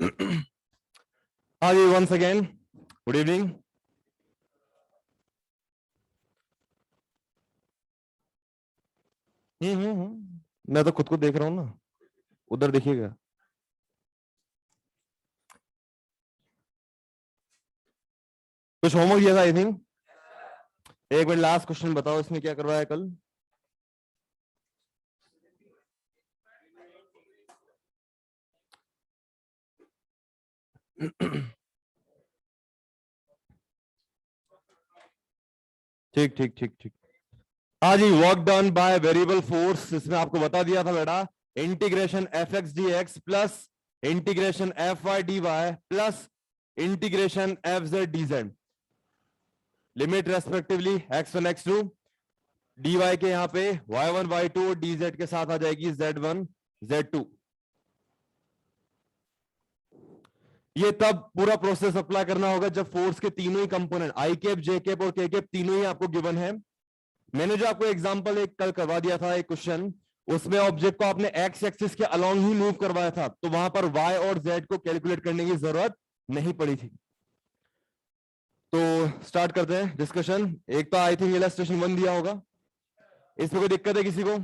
हाँ जी, once again good evening. मैं तो खुद को देख रहा हूँ ना, उधर देखिएगा। कुछ होमवर्क दिया था आई थिंक। एक मिनट, लास्ट क्वेश्चन बताओ, इसमें क्या करवाया कल? ठीक ठीक ठीक ठीक। हाँ जी, work done by variable force, इसमें आपको बता दिया था बेटा, integration F x d x plus integration F Y D y plus integration F z d z, limit respectively x one x two d y के यहाँ पे वाई वन वाई टू और डी जेड के साथ आ जाएगी Z one Z to. ये तब पूरा प्रोसेस अप्लाई करना होगा जब फोर्स के तीनों ही component I cap J cap और के कैप तीनों ही आपको गिवन है। मैंने जो आपको एग्जांपल एक कल करवा दिया था एक क्वेश्चन, उसमें ऑब्जेक्ट को आपने एक्स एक्सिस के अलोंग ही मूव करवाया था, तो वहां पर वाई और जेड को कैलकुलेट करने की जरूरत नहीं पड़ी थी। तो स्टार्ट करते हैं डिस्कशन। एक तो आई थिंक इलस्ट्रेशन 1 दिया होगा, इसमें कोई दिक्कत है किसी को?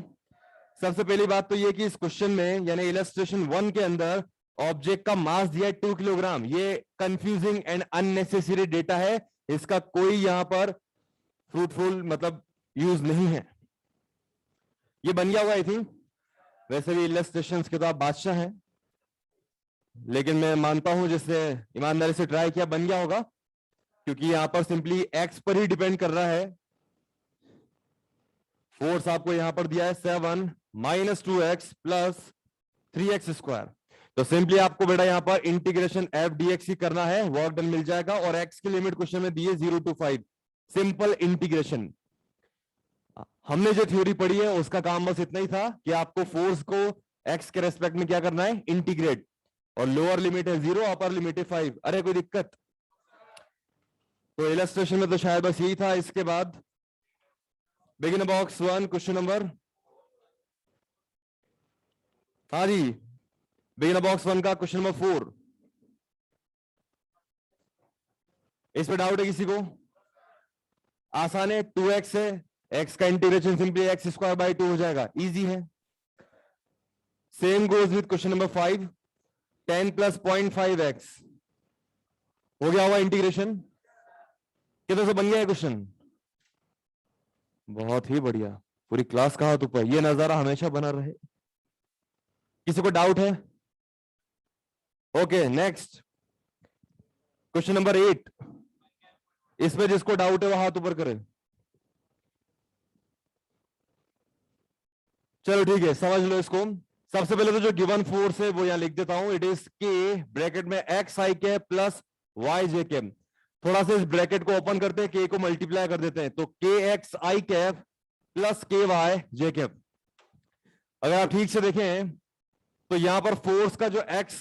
सबसे पहली बात तो ये कि इस क्वेश्चन में यानी इलस्ट्रेशन 1 के अंदर ऑब्जेक्ट का मास दिया है 2 किलोग्राम। ये कंफ्यूजिंग एंड अननेसेसरी डेटा है, इसका कोई यहां पर फ्रूटफुल मतलब यूज नहीं है। ये बन गया होगा आई थिंक। वैसे भी इलस्ट्रेशंस के तो आप बादशाह हैं, लेकिन मैं मानता हूं जिसने ईमानदारी से ट्राई किया बन गया होगा, क्योंकि यहां पर सिंपली एक्स पर ही डिपेंड कर रहा है। फोर्स आपको यहां पर दिया है 7 minus 2x plus 3x square. तो सिंपली आपको बेटा यहां पर इंटीग्रेशन एफ डी एक्स ही करना है, वर्क डन मिल जाएगा। और x की लिमिट क्वेश्चन में दी है 0 to 5, सिंपल इंटीग्रेशन। हमने जो थ्योरी पढ़ी है उसका काम बस इतना ही था कि आपको फोर्स को x के रेस्पेक्ट में क्या करना है, इंटीग्रेट। और लोअर लिमिट है 0, अपर लिमिट है 5। अरे कोई दिक्कत? तो इलस्ट्रेशन में तो शायद बस यही था। इसके बाद बिगिन बॉक्स 1 क्वेश्चन नंबर, हाँ जी, बिगिन बॉक्स 1 का क्वेश्चन नंबर 4। इस पे डाउट है किसी को? आसान है, 2x है, x का integration simply x square by 2 हो जाएगा, इजी है। Same goes with question number 5, 10 plus 0.5x हो गया हुआ इंटीग्रेशन। कितने से बन गया है क्वेश्चन? बहुत ही बढ़िया, पूरी क्लास कहा तो पर ये नजारा हमेशा बना रहे। किसी को डाउट है? Okay next question number 8। इसमें जिसको डाउट है वो हाथ ऊपर करे। चलो ठीक है, समझ लो इसको। सबसे पहले तो जो गिवन फोर्स है वो यहां लिख देता हूं, इट इज के ब्रैकेट में एक्स आई कैप प्लस वाई जे कैप। थोड़ा सा इस ब्रैकेट को ओपन करते हैं, के को मल्टीप्लाई कर देते हैं, तो के एक्स आई कैप प्लस के वाई जे कैप। अगर आप ठीक से देखें तो यहां पर फोर्स का जो एक्स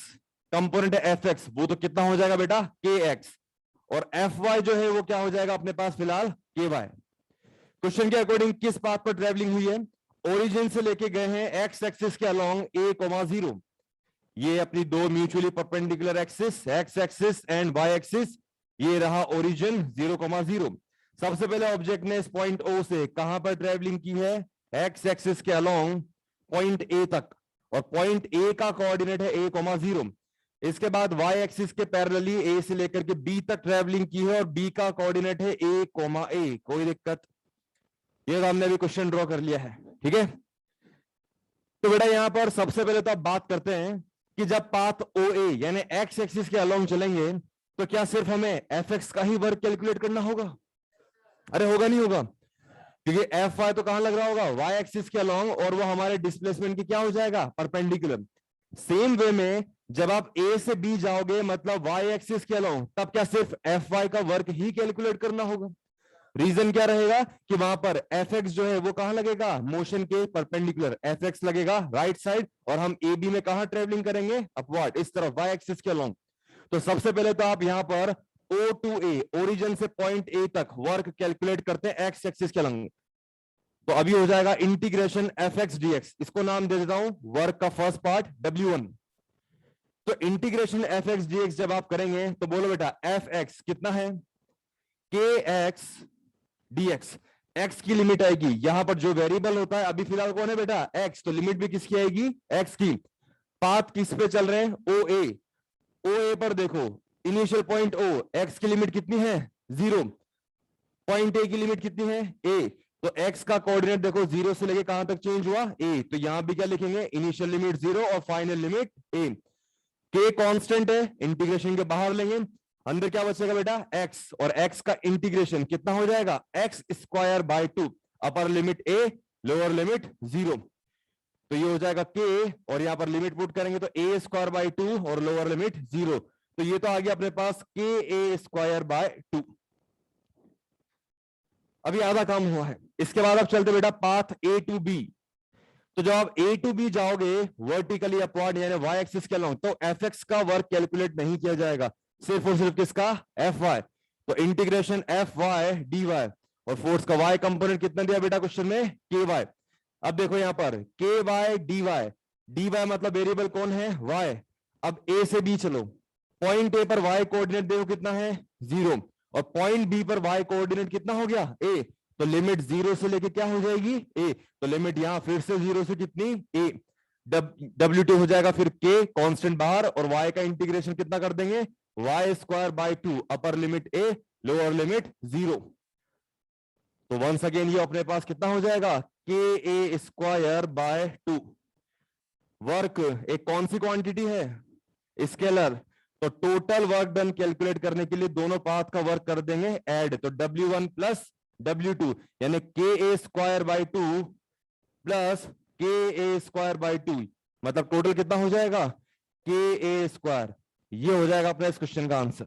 कंपोनेंट है एफ एक्स, वो तो कितना हो जाएगा बेटा, के एक्स। और एफ वाई जो है वो क्या हो जाएगा अपने पास फिलहाल, के वाई। क्वेश्चन के अकॉर्डिंग किस पाथ पर ट्रेवलिंग हुई है? ओरिजिन से लेके गए हैं एक्स एक्सिस के अलोंग a,0। ये अपनी दो mutually perpendicular axis, X axis and Y axis. ये रहा ओरिजिन 0,0। सबसे पहले ऑब्जेक्ट ने इस पॉइंट O से कहां पर ट्रेवलिंग की है, एक्स एक्सिस के अलोंग पॉइंट A तक। और पॉइंट A का कोऑर्डिनेट है a,0। इसके बाद वाई एक्सिस के पैरेलली A से लेकर के B तक ट्रेवलिंग की है, और B का कोऑर्डिनेट है a,a। कोई दिक्कत? ये तो हमने अभी क्वेश्चन ड्रॉ कर लिया है, ठीक है। तो बेटा यहां पर सबसे पहले तो आप बात करते हैं कि जब पाथ ओ ए यानी एक्स एक्सिस के अलोंग चलेंगे तो क्या सिर्फ हमें एफ एक्स का ही वर्क कैलकुलेट करना होगा? अरे होगा नहीं होगा, क्योंकि एफ वाई तो कहां लग रहा होगा, वाई एक्सिस के अलोंग, और वो हमारे डिस्प्लेसमेंट की क्या हो जाएगा, परपेंडिकुलर। सेम वे में जब आप ए से बी जाओगे मतलब वाई एक्सिस के अलोंग, तब क्या सिर्फ एफ वाई का वर्क ही कैलकुलेट करना होगा? रीजन क्या रहेगा कि वहां पर एफ एक्स जो है वो कहां लगेगा, मोशन के परपेंडिकुलर एफ एक्स लगेगा राइट साइड, और हम ए बी में कहां ट्रेवलिंग करेंगे, अपवर्ड इस तरफ वाई एक्सिस के अलोंग। तो सबसे पहले तो आप यहां पर O टू A, ओरिजिन से पॉइंट A तक वर्क कैलकुलेट करते हैं एक्स एक्सिस के अलोंग। तो अभी हो जाएगा integration F x d x, इसको नाम दे देता हूं वर्क का फर्स्ट पार्ट W1। तो integration F x d x जब आप करेंगे तो बोलो बेटा एफ एक्स कितना है, के एक्स डी एक्स। एक्स की लिमिट आएगी, यहां पर जो वेरिएबल होता है अभी फिलहाल कौन है बेटा, एक्स, तो लिमिट भी किसकी आएगी, एक्स की। पाथ किस पे चल रहे हैं, ओ ए। ओ ए पर देखो इनिशियल पॉइंट ओ, एक्स की लिमिट कितनी है, 0। पॉइंट ए की लिमिट कितनी है, ए। तो एक्स का कोऑर्डिनेट देखो 0 से लेके कहां तक चेंज हुआ, ए। तो यहां भी क्या लिखेंगे, इनिशियल लिमिट 0 और फाइनल लिमिट ए। के कांस्टेंट है, इंटीग्रेशन के बाहर लेंगे, अंदर क्या बचेगा बेटा, एक्स। और एक्स का इंटीग्रेशन कितना हो जाएगा, x square by 2, upper limit A, lower limit 0। तो ये हो जाएगा के, और यहां पर लिमिट पुट करेंगे तो ए स्क्वायर बाय 2 और लोअर लिमिट 0। तो ये तो आ गया अपने पास के ए स्क्वायर बाय 2। अभी आधा काम हुआ है। इसके बाद अब चलते बेटा पाथ ए टू बी। तो जब आप ए टू बी जाओगे वर्टिकली अपवर्ड यानी वाई एक्सिस के अलॉन्ग, तो एफ एक्स का वर्क कैलकुलेट नहीं किया जाएगा, सिर्फ और सिर्फ किसका, एफ वाई। तो integration F Y D Y, और फोर्स का वाई कंपोनेंट कितना दिया बेटा क्वेश्चन में, के वाई। अब देखो यहां पर K Y D Y, D Y मतलब वेरिएबल कौन है, वाई। अब ए से बी चलो, पॉइंट ए पर वाई कोऑर्डिनेट देखो कितना है, 0, और पॉइंट बी पर वाई कोऑर्डिनेट कितना हो गया, ए। तो लिमिट 0 से लेके क्या हो जाएगी, ए। तो लिमिट यहां फिर से 0 से कितनी, ए। W2 हो जाएगा फिर के कांस्टेंट बाहर, और y का इंटीग्रेशन कितना कर देंगे, Y square by 2, upper limit A, lower limit 0। तो वंस अगेन ये अपने पास कितना हो जाएगा, के ए स्क्वायर बाय 2। वर्क एक कौन सी क्वांटिटी है, स्केलर। तो टोटल वर्क डन कैलकुलेट करने के लिए दोनों पाथ का वर्क कर देंगे ऐड, तो W1 प्लस W2 यानी के ए स्क्वायर बाई 2 प्लस के ए स्क्वायर बाई 2, मतलब टोटल कितना हो जाएगा, के ए स्क्वायर। ये हो जाएगा अपना इस क्वेश्चन का आंसर।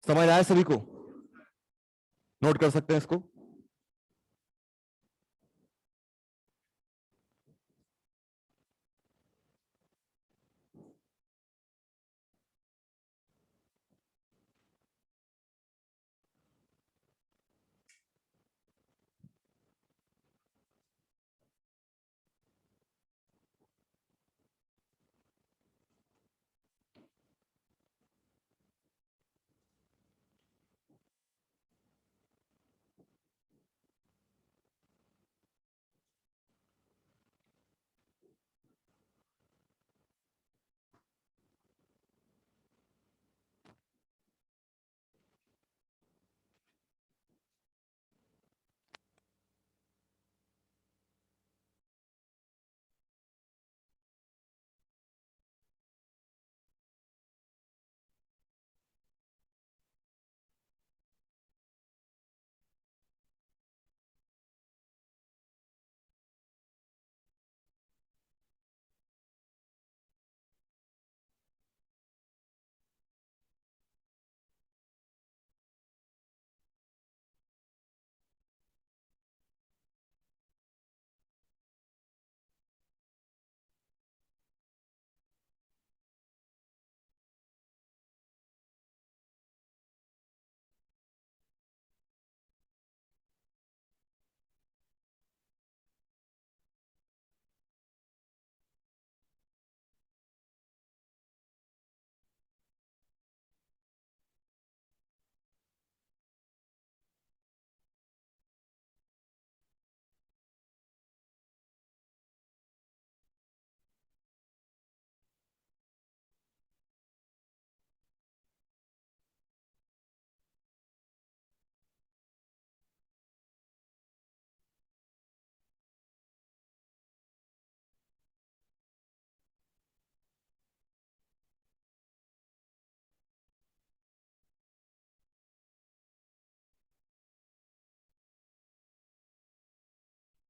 समझ आया सभी को, नोट कर सकते हैं इसको।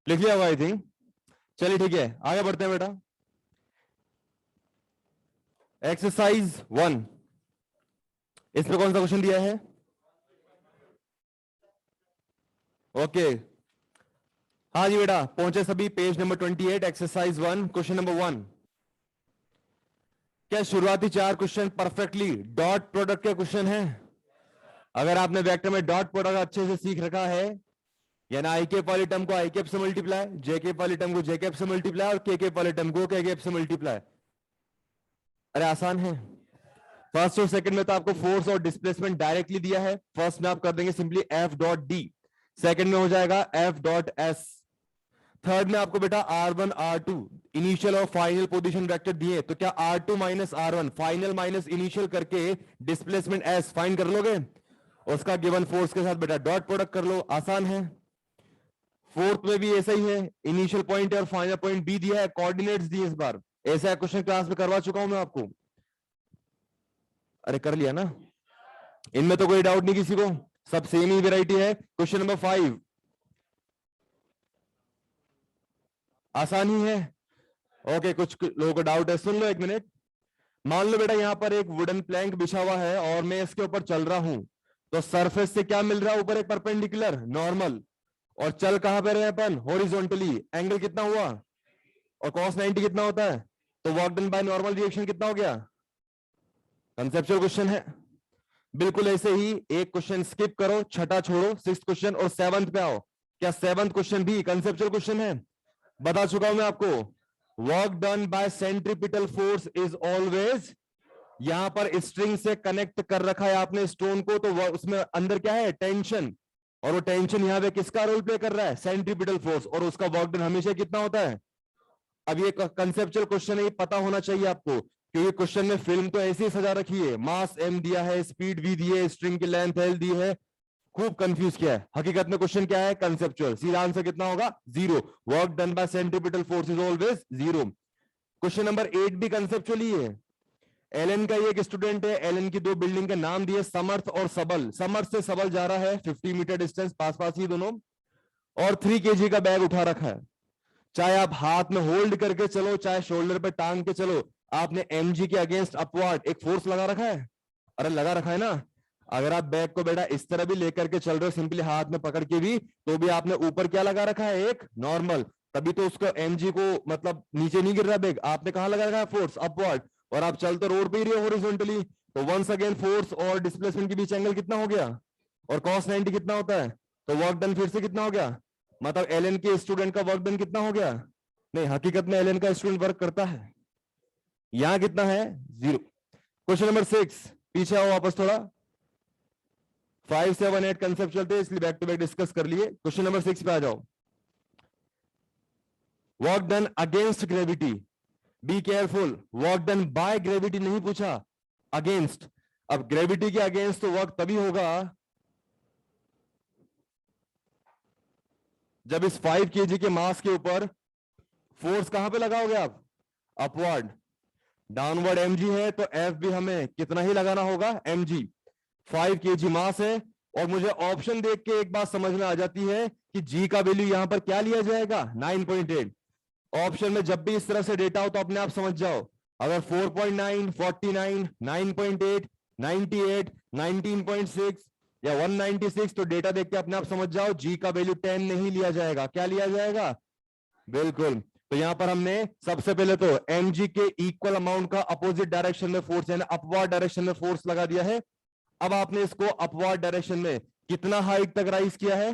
लिख लिया हुआ आई थिंक। चलिए ठीक है, आगे बढ़ते हैं बेटा। एक्सरसाइज 1, इसमें कौन सा क्वेश्चन दिया है, ओके। हाँ जी बेटा, पहुंचे सभी, page number 28, exercise 1, question number 1। क्या शुरुआती 4 क्वेश्चन परफेक्टली डॉट प्रोडक्ट के क्वेश्चन हैं? अगर आपने वेक्टर में डॉट प्रोडक्ट अच्छे से सीख रखा है, यानी आई के पॉलिटम को आई कैप से मल्टीप्लाई, जे के पॉलिटम को जे कैप से मल्टीप्लाई, और के पॉलिटम को के कैप से मल्टीप्लाई, अरे आसान है। फर्स्ट और सेकंड में तो आपको फोर्स और डिस्प्लेसमेंट डायरेक्टली दिया है। फर्स्ट में आप कर देंगे simply F dot D, second में हो जाएगा एफ डॉट एस, थर्ड में आपको बेटा R1 R2 इनिशियल और फाइनल पोजीशन वेक्टर दिए, तो क्या R2 minus R1 final minus initial करके डिस्प्लेसमेंट एस फाइंड कर लोगे, उसका गिवन फोर्स के साथ बेटा डॉट प्रोडक्ट कर लो, आसान है। फोर्थ में भी ऐसा ही है, इनिशियल पॉइंट है और फाइनल पॉइंट बी दिया है, कोऑर्डिनेट्स दिए इस बार। ऐसा क्वेश्चन क्लास में करवा चुका हूं मैं आपको। अरे कर लिया ना, इनमें तो कोई डाउट नहीं किसी को, सब सेम ही वेराइटी है। क्वेश्चन नंबर 5 आसान ही है। ओके, कुछ लोगों को डाउट है, सुन लो एक मिनट। मान लो बेटा यहाँ पर एक वुडन प्लैंक बिछा हुआ है और मैं इसके ऊपर चल रहा हूं, तो सरफेस से क्या मिल रहा है, ऊपर एक परपेंडिकुलर नॉर्मल, और चल कहां पे रहे अपन, हॉरिजॉन्टली। एंगल कितना हुआ, और cos 90 कितना होता है, तो work done by normal reaction कितना हो गया। कंसेप्चुअल क्वेश्चन है। बिल्कुल ऐसे ही एक क्वेश्चन स्किप करो, छठा छोड़ो, सिक्स क्वेश्चन और सेवंथ पे आओ। क्या सेवंथ क्वेश्चन भी कंसेप्चुअल क्वेश्चन है, बता चुका हूं मैं आपको। Work done bye centripetal force is always, यहां पर स्ट्रिंग से कनेक्ट कर रखा है आपने स्टोन को, तो उसमें अंदर क्या है, टेंशन, और वो टेंशन यहां पे किसका रोल प्ले कर रहा है, सेंट्रीपिटल फोर्स, और उसका वर्क डन हमेशा कितना होता है। अब ये कंसेप्चुअल क्वेश्चन है, ये पता होना चाहिए आपको, क्योंकि क्वेश्चन में फिल्म तो ऐसी सजा रखी है, मास m दिया है, स्पीड v दी है, स्ट्रिंग की लेंथ l दी है, खूब कंफ्यूज किया है। हकीकत में क्वेश्चन क्या है, कंसेप्चुअल, सीधा आंसर कितना होगा, zero. Work done bye centripetal force is always zero. Question number 8 भी कंसेप्चुअल ही है। एलन का ये एक स्टूडेंट है, एलन की दो बिल्डिंग के नाम दिए, समर्थ और सबल। समर्थ से सबल जा रहा है 50 मीटर डिस्टेंस, पास पास ही दोनों, और 3 kg का बैग उठा रखा है। चाहे आप हाथ में होल्ड करके चलो, चाहे शोल्डर पे टांग के चलो, आपने mg के अगेंस्ट अपवर्ड एक फोर्स लगा रखा है, अरे लगा रखा है ना। अगर आप बैग को बेटा इस तरह भी लेकर के चल रहे हो, सिंपली हाथ में पकड़ के भी, तो भी आपने ऊपर क्या लगा रखा है, एक नॉर्मल, तभी तो उसको mg को मतलब नीचे नहीं गिर रहा बैग, आपने कहां लगा रखा है, फोर्स अपवर्ड, और आप चल तो रोड पे ही रहे हो हॉरिजॉन्टली, तो वंस अगेन फोर्स और डिस्प्लेसमेंट के बीच एंगल कितना हो गया, और cos 90 कितना होता है, तो वर्क डन फिर से कितना हो गया, मतलब एलन के स्टूडेंट का वर्क डन कितना हो गया। नहीं, हकीकत में एलन का स्टूडेंट वर्क करता है, यहां कितना है, जीरो। क्वेश्चन नंबर 6, पीछे आओ वापस थोड़ा, 5 7 8 कंसेप्ट थे, इसलिए बैक टू बैक डिस्कस कर लिए। क्वेश्चन नंबर 6 पे आ जाओ। Work done against gravity, be careful, work done by gravity नहीं पूछा, अगेंस्ट। अब ग्रेविटी के अगेंस्ट तो वर्क तभी होगा जब इस 5 kg के मास के ऊपर फोर्स कहां पे लगाओगे आप, अपवर्ड। डाउनवर्ड mg है तो F भी हमें कितना ही लगाना होगा, mg। 5 kg मास है, और मुझे ऑप्शन देख के एक बात समझ में आ जाती है कि g का वैल्यू यहां पर क्या लिया जाएगा, 9.8। ऑप्शन में जब भी इस तरह से डेटा हो तो अपने आप समझ जाओ, अगर 4.9 49 9.8 98 19.6 या 196, तो डेटा देख के अपने आप समझ जाओ जी का वैल्यू 10 नहीं लिया जाएगा, क्या लिया जाएगा, बिल्कुल। तो यहां पर हमने सबसे पहले तो mg के इक्वल अमाउंट का अपोजिट डायरेक्शन में फोर्स, यानी अपवर्ड डायरेक्शन में फोर्स लगा दिया है। अब आपने इसको अपवर्ड डायरेक्शन में कितना हाइट तक राइज किया है,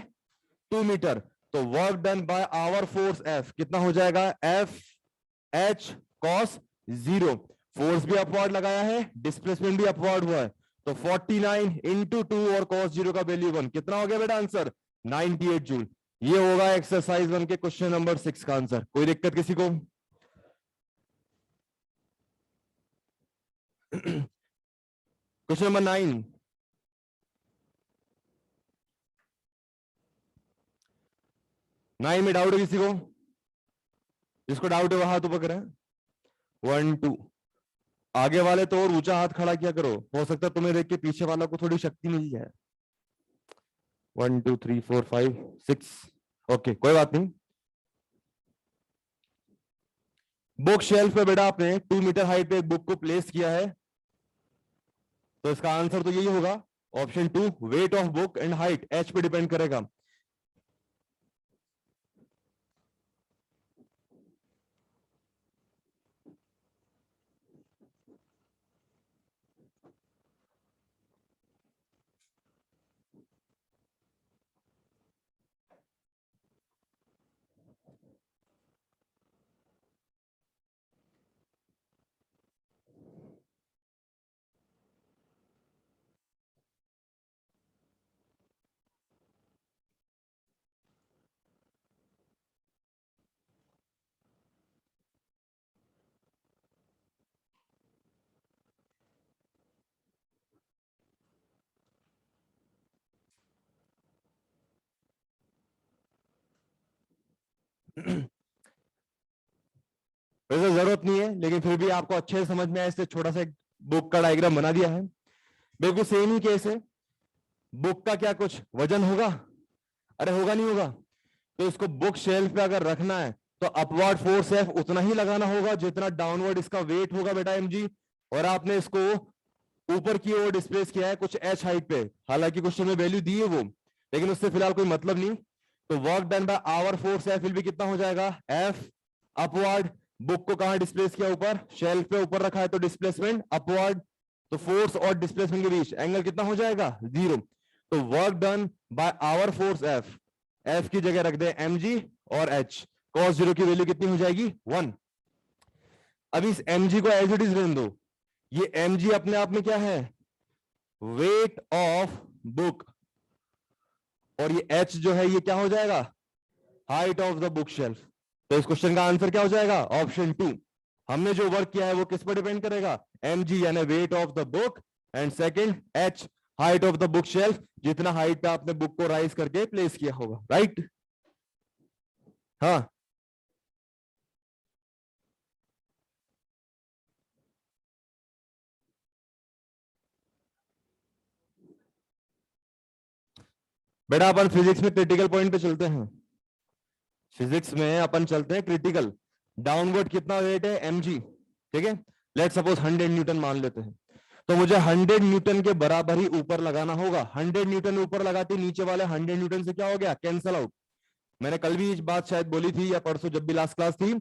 2 मीटर, तो work done by our force F कितना हो जाएगा, F H cos 0। फोर्स भी अपवर्ड लगाया है, डिस्प्लेसमेंट भी अपवर्ड हुआ है, तो 49 इंटू 2 और cos 0 का वैल्यू 1, कितना हो गया बेटा आंसर, 98 जूल। ये होगा एक्सरसाइज 1 के क्वेश्चन नंबर 6 का आंसर। कोई दिक्कत किसी को। क्वेश्चन नंबर 9, 9 में डाउट है किसी को, जिसको डाउट है वह हाथ ऊपर करें, 1 2। आगे वाले तो और ऊंचा हाथ खड़ा किया करो, हो सकता है तुम्हें देख के पीछे वाला को थोड़ी शक्ति मिल जाए। 1 2 3 4 5 6, ओके कोई बात नहीं। बुक शेल्फ पे बेटा आपने 2 मीटर हाइट पे एक बुक को प्लेस किया है, तो इसका आंसर तो यही होगा, option 2, weight of book and height H पे डिपेंड करेगा। वैसे जरूरत नहीं है, लेकिन फिर भी आपको अच्छे से समझ में आए इसलिए छोटा सा एक बुक का डायग्राम बना दिया है। बिल्कुल सेम ही केस है। बुक का क्या कुछ वजन होगा? अरे होगा नहीं होगा। तो इसको बुक शेल्फ पे अगर रखना है तो अपवर्ड फोर्स एफ उतना ही लगाना होगा जितना डाउनवर्ड इसका वेट होगा बेटा mg। और आपने इसको ऊपर की ओर डिस्प्लेस किया है कुछ h हाइट पे, हालांकि क्वेश्चन में वैल्यू दी है वो, लेकिन उससे फिलहाल कोई मतलब नहीं। तो work done by our force F will be कितना हो जाएगा? F upward. बुक को कहां डिस्प्लेस किया? ऊपर शेल्फ पे ऊपर रखा है तो डिस्प्लेसमेंट अपवर्ड। तो फोर्स और डिस्प्लेसमेंट के बीच एंगल कितना हो जाएगा? 0। तो work done by our force F, F की जगह रख दे mg और h, cos 0 की वैल्यू कितनी हो जाएगी? 1। अब इस mg को एज इट इज रहने दो। ये mg अपने आप में क्या है? Weight of book. और ये h जो है ये क्या हो जाएगा? Height of the book shelf. तो इस क्वेश्चन का आंसर क्या हो जाएगा? ऑप्शन 2। हमने जो वर्क किया है वो किस पर डिपेंड करेगा? mg यानी weight of the book, and second h height of the book shelf, जितना हाइट पे आपने बुक को राइज करके प्लेस किया होगा। राइट? हाँ, बेटा अपन फिजिक्स में क्रिटिकल पॉइंट पे चलते हैं। फिजिक्स में अपन चलते हैं क्रिटिकल। डाउनवर्ड कितना वेट है? mg। ठीक है, लेट सपोज 100 न्यूटन मान लेते हैं। तो मुझे 100 न्यूटन के बराबर ही ऊपर लगाना होगा। 100 न्यूटन ऊपर लगाते नीचे वाले 100 न्यूटन से क्या हो गया? Cancel out. मैंने कल भी इस बात शायद बोली थी या परसों जब भी लास्ट क्लास थी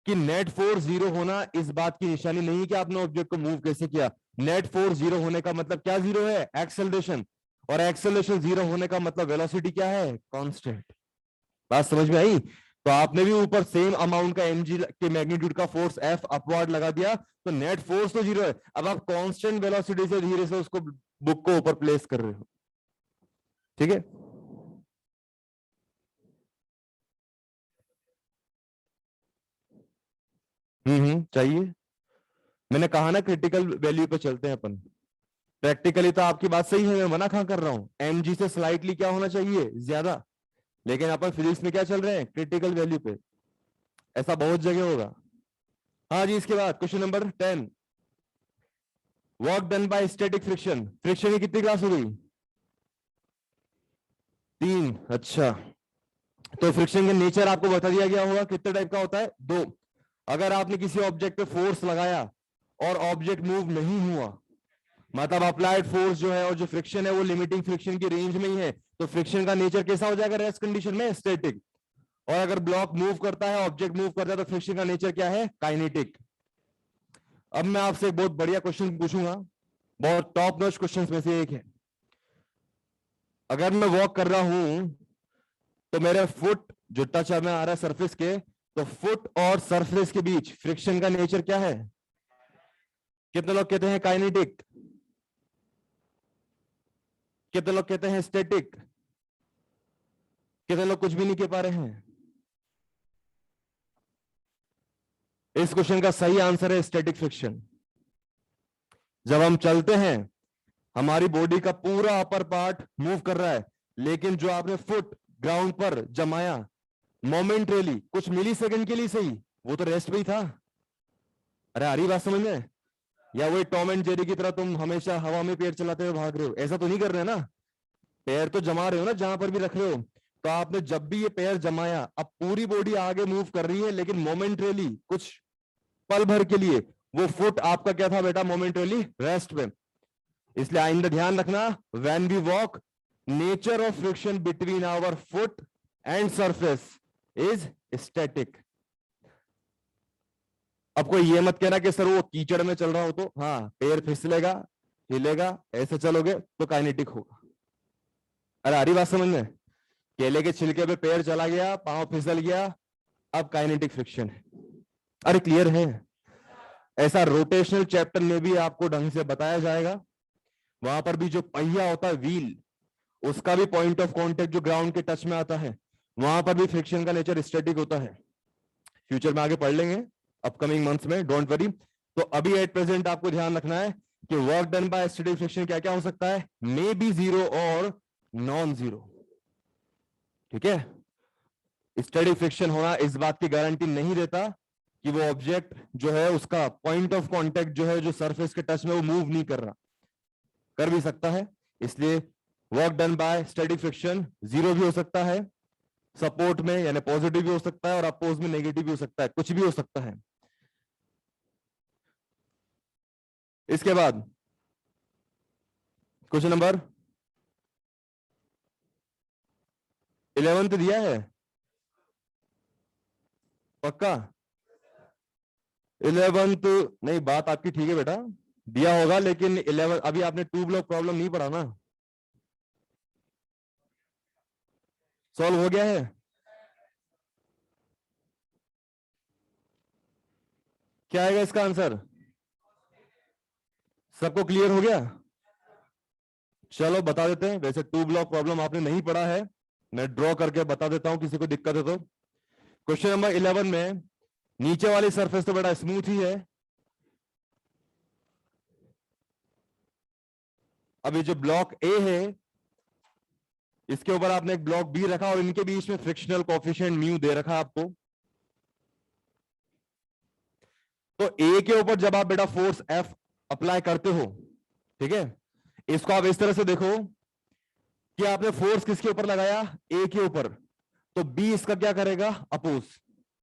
कि नेट फोर्स 0 होना इस बात की निशानी नहीं है कि आपने ऑब्जेक्ट को मूव कैसे किया। नेट फोर्स 0 होने का मतलब क्या 0 है? एक्सेलरेशन। और एक्सेलरेशन 0 होने का मतलब वेलोसिटी क्या है? कांस्टेंट। बात समझ में आई? तो आपने भी ऊपर सेम अमाउंट का mg के मैग्नीट्यूड का फोर्स f अपवर्ड लगा दिया, तो नेट फोर्स तो 0 है। अब आप कांस्टेंट वेलोसिटी से धीरे से उसको बुक को ऊपर प्लेस कर रहे हो। ठीक है, चाहिए। मैंने कहा ना क्रिटिकल वैल्यू पे चलते हैं अपन। प्रैक्टिकली तो आपकी बात सही है, मैं मना कहां कर रहा हूं। mg से स्लाइटली क्या होना चाहिए? ज्यादा। लेकिन अपन फिजिक्स में क्या चल रहे हैं? क्रिटिकल वैल्यू पे। ऐसा बहुत जगह होगा। हाँ जी, इसके बाद question number 10। Work done bye static friction. Friction की कितनी क्लास हो गई? 3। अच्छा, तो फ्रिक्शन का नेचर आपको बता दिया गया होगा कितने टाइप का होता है? 2। अगर आपने किसी ऑब्जेक्ट पे फोर्स लगाया और ऑब्जेक्ट मूव नहीं हुआ, मतलब अप्लाइड फोर्स जो है और जो फ्रिक्शन है वो लिमिटिंग फ्रिक्शन की रेंज में ही है, तो फ्रिक्शन का नेचर कैसा हो जाएगा? रेस्ट कंडीशन में स्टैटिक। और अगर ब्लॉक मूव करता है, ऑब्जेक्ट मूव करता है, तो फ्रिक्शन का नेचर क्या है? काइनेटिक। अब मैं आपसे एक बहुत बढ़िया क्वेश्चन पूछूंगा, बहुत टॉप नॉच क्वेश्चंस में से एक है। अगर मैं वॉक कर रहा हूं तो मेरे फुट जो टच में आ रहा है सरफेस के, तो फुट और सरफेस के बीच फ्रिक्शन का नेचर क्या है? कितने लोग कहते हैं काइनेटिक? कितने लोग कहते हैं स्टैटिक? कितने लोग कुछ भी नहीं कह पा रहे हैं? इस क्वेश्चन का सही आंसर है स्टैटिक फ्रिक्शन। जब हम चलते हैं हमारी बॉडी का पूरा अपर पार्ट मूव कर रहा है, लेकिन जो आपने फुट ग्राउंड पर जमाया मोमेंटरीली कुछ मिली सेकंड के लिए सही, वो तो रेस्ट पे ही था। अरे आ रही बात समझ में? या वही टॉम एंड जेरी की तरह तुम हमेशा हवा में पैर चलाते हुए भाग रहे हो? ऐसा तो नहीं कर रहे ना। पैर तो जमा रहे हो ना, जहां पर भी रख रहे हो। तो आपने जब भी ये पैर जमाया, अब पूरी बॉडी आगे मूव कर रही है, लेकिन मोमेंटरीली कुछ पल भर के लिए वो फुट आपका क्या था बेटा? मोमेंटरीली रेस्ट पे। इसलिए आइंदा ध्यान रखना, when we walk nature of friction between our foot and surface is static. अब कोई ये मत कहना कि सर वो कीचड़ में चल रहा हो तो हाँ पैर फिसलेगा, हिलेगा, ऐसे चलोगे तो काइनेटिक होगा। अरे आ रही बात समझ में? केले के छिलके पे पैर चला गया, पांव फिसल गया, अब काइनेटिक फ्रिक्शन है। अरे क्लियर है? ऐसा रोटेशनल चैप्टर में भी आपको ढंग से बताया जाएगा। वहां पर भी जो पहिया होता है व्हील, उसका भी पॉइंट ऑफ कांटेक्ट जो ग्राउंड के टच में आता है, वहां पर भी फ्रिक्शन का नेचर स्टैटिक होता है। फ्यूचर में आगे पढ़ लेंगे अपकमिंग मंथ्स में, डोंट वरी। तो अभी एट प्रेजेंट आपको ध्यान रखना है कि work done bye static friction क्या क्या हो सकता है? मे बी 0 और नॉन 0। ठीक है, स्टडी फ्रिक्शन होना इस बात की गारंटी नहीं देता कि वो ऑब्जेक्ट जो है उसका पॉइंट ऑफ कांटेक्ट जो है जो सरफेस के टच में वो मूव नहीं कर रहा, कर भी सकता है। इसलिए work done bye study friction zero भी हो सकता है, सपोर्ट में यानी पॉजिटिव भी हो सकता है और अपोज में नेगेटिव भी हो सकता है, कुछ भी हो सकता है। इसके बाद क्वेश्चन नंबर 11 दिया है पक्का? 11 नहीं, बात आपकी ठीक है बेटा, दिया होगा, लेकिन 11 अभी आपने 2 ब्लॉक प्रॉब्लम नहीं पढ़ा ना, सॉल्व हो गया है। क्या आएगा इसका आंसर? सबको क्लियर हो गया? चलो बता देते हैं। वैसे 2 ब्लॉक प्रॉब्लम आपने नहीं पढ़ा है, मैं ड्रॉ करके बता देता हूं, किसी को दिक्कत है तो। क्वेश्चन नंबर 11 में नीचे वाली सरफेस तो बड़ा स्मूथ ही है। अब ये जो ब्लॉक ए है इसके ऊपर आपने एक ब्लॉक बी रखा और इनके बीच में फ्रिक्शनल कोएफिशिएंट म्यू दे रखा आपको। तो ए के ऊपर जब आप बेटा फोर्स एफ अप्लाई करते हो, ठीक है, इसको आप इस तरह से देखो कि आपने फोर्स किसके ऊपर लगाया? ए के ऊपर, तो बी इसका क्या करेगा? अपोज।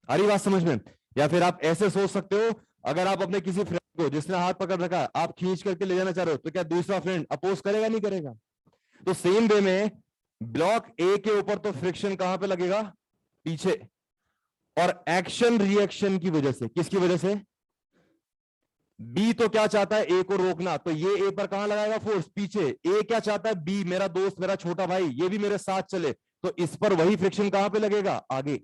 आ रही बात समझ में? या फिर आप ऐसे सोच सकते हो, अगर आप अपने किसी फ्रेंड को जिसने हाथ पकड़ रखा आप खींच करके ले जाना चाह रहे हो, तो क्या दूसरा फ्रेंड अपोज करेगा? नहीं करेगा। तो सेम वे में ब्लॉक ए के ऊपर तो फ्रिक्शन कहां पे लगेगा? पीछे। और एक्शन रिएक्शन की वजह से, किसकी वजह से? बी तो क्या चाहता है? ए को रोकना, तो ये ए पर कहां लगाएगा फोर्स? पीछे। ए क्या चाहता है? बी, मेरा दोस्त, मेरा छोटा भाई, ये भी मेरे साथ चले, तो इस पर वही फ्रिक्शन कहां पे लगेगा? आगे।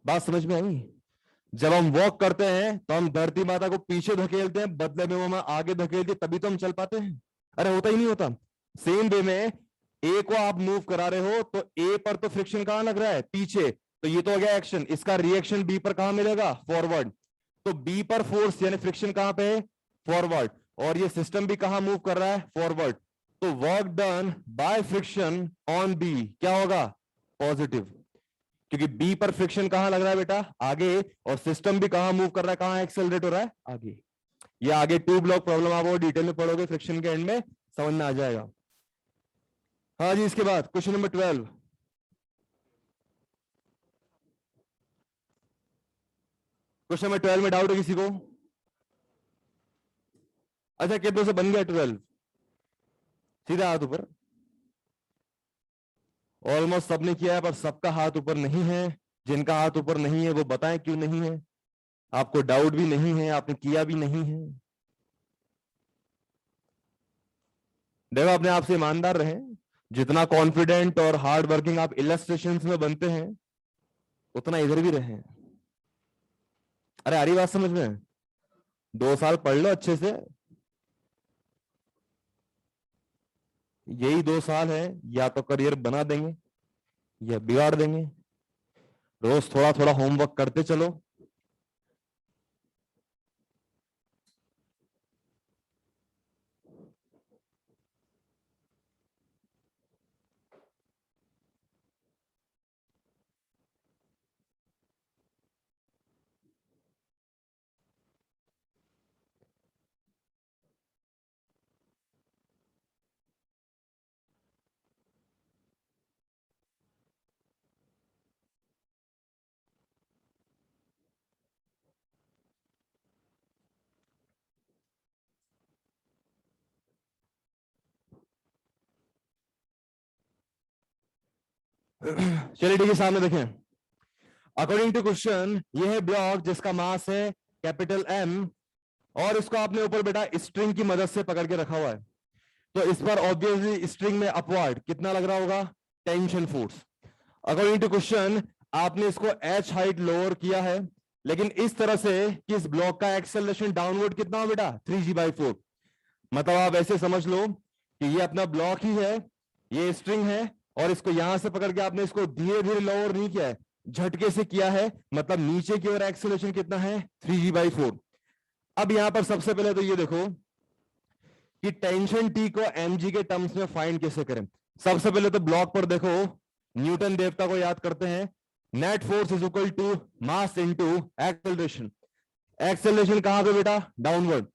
बात समझ में आई? जब हम वॉक करते हैं तो हम धरती माता को पीछे धकेलते हैं, बदले में वो हमें आगे धकेलती है, तभी तो हम चल पाते हैं। अरे होता ही नहीं होता। सेम वे में ए को आप मूव करा रहे हो तो ए पर तो फ्रिक्शन कहां लग रहा है? पीछे। तो ये तो हो गया एक्शन, इसका रिएक्शन बी पर कहां मिलेगा? फॉरवर्ड। तो बी पर फोर्स यानी फ्रिक्शन कहां पे है? फॉरवर्ड। और ये सिस्टम भी कहां मूव कर रहा है? फॉरवर्ड। तो work done by friction on B क्या होगा? पॉजिटिव, क्योंकि बी पर फ्रिक्शन कहां लग रहा है बेटा? आगे। और सिस्टम भी कहां मूव कर रहा है? कहां एक्सेलरेट हो रहा है? आगे। ये आगे 2 ब्लॉक प्रॉब्लम आप और डिटेल में पढ़ोगे, फ्रिक्शन के एंड में समझ में आ जाएगा। हाँ जी, इसके बाद क्वेश्चन नंबर 12। क्वेश्चन नंबर 12 में डाउट है किसी को? अच्छा, कितनों से बन गया 12? सीधा हाथ ऊपर। ऑलमोस्ट सबने किया है, पर सबका हाथ ऊपर नहीं है। जिनका हाथ ऊपर नहीं है वो बताएं क्यों नहीं है। आपको डाउट भी नहीं है, आपने किया भी नहीं है। देखो, अपने आप से ईमानदार रहें। जितना कॉन्फिडेंट और हार्ड वर्किंग आप इलस्ट्रेशंस में बनते हैं, उतना इधर भी रहें। अरे आ रही बात समझ में? 2 साल पढ़ लो अच्छे से। यही 2 साल है, या तो करियर बना देंगे या बिगाड़ देंगे। रोज थोड़ा थोड़ा होमवर्क करते चलो। चलिए ठीक है, सामने देखें। अकॉर्डिंग टू क्वेश्चन, ये है ब्लॉक जिसका मास है कैपिटल एम, और इसको आपने ऊपर बेटा स्ट्रिंग की मदद से पकड़ के रखा हुआ है। तो इस पर ऑब्वियसली स्ट्रिंग में अपवर्ड कितना लग रहा होगा? Tension force. According to question, आपने इसको एच हाइट लोअर किया है, लेकिन इस तरह से कि इस ब्लॉक का एक्सेलरेशन डाउनवर्ड कितना हो बेटा? 3g/4। मतलब आप ऐसे समझ लो कि ये अपना ब्लॉक ही है, ये स्ट्रिंग है, और इसको यहां से पकड़ के आपने इसको धीरे धीरे लोअर नहीं किया है, झटके से किया है। मतलब नीचे की ओर एक्सेलरेशन कितना है? 3g/4। अब यहां पर सबसे पहले तो ये देखो कि टेंशन टी को mg के टर्म्स में फाइंड कैसे करें। सबसे पहले तो ब्लॉक पर देखो न्यूटन देवता को याद करते हैं। Net force is equal to mass into acceleration. Acceleration कहां पे बेटा? डाउनवर्ड।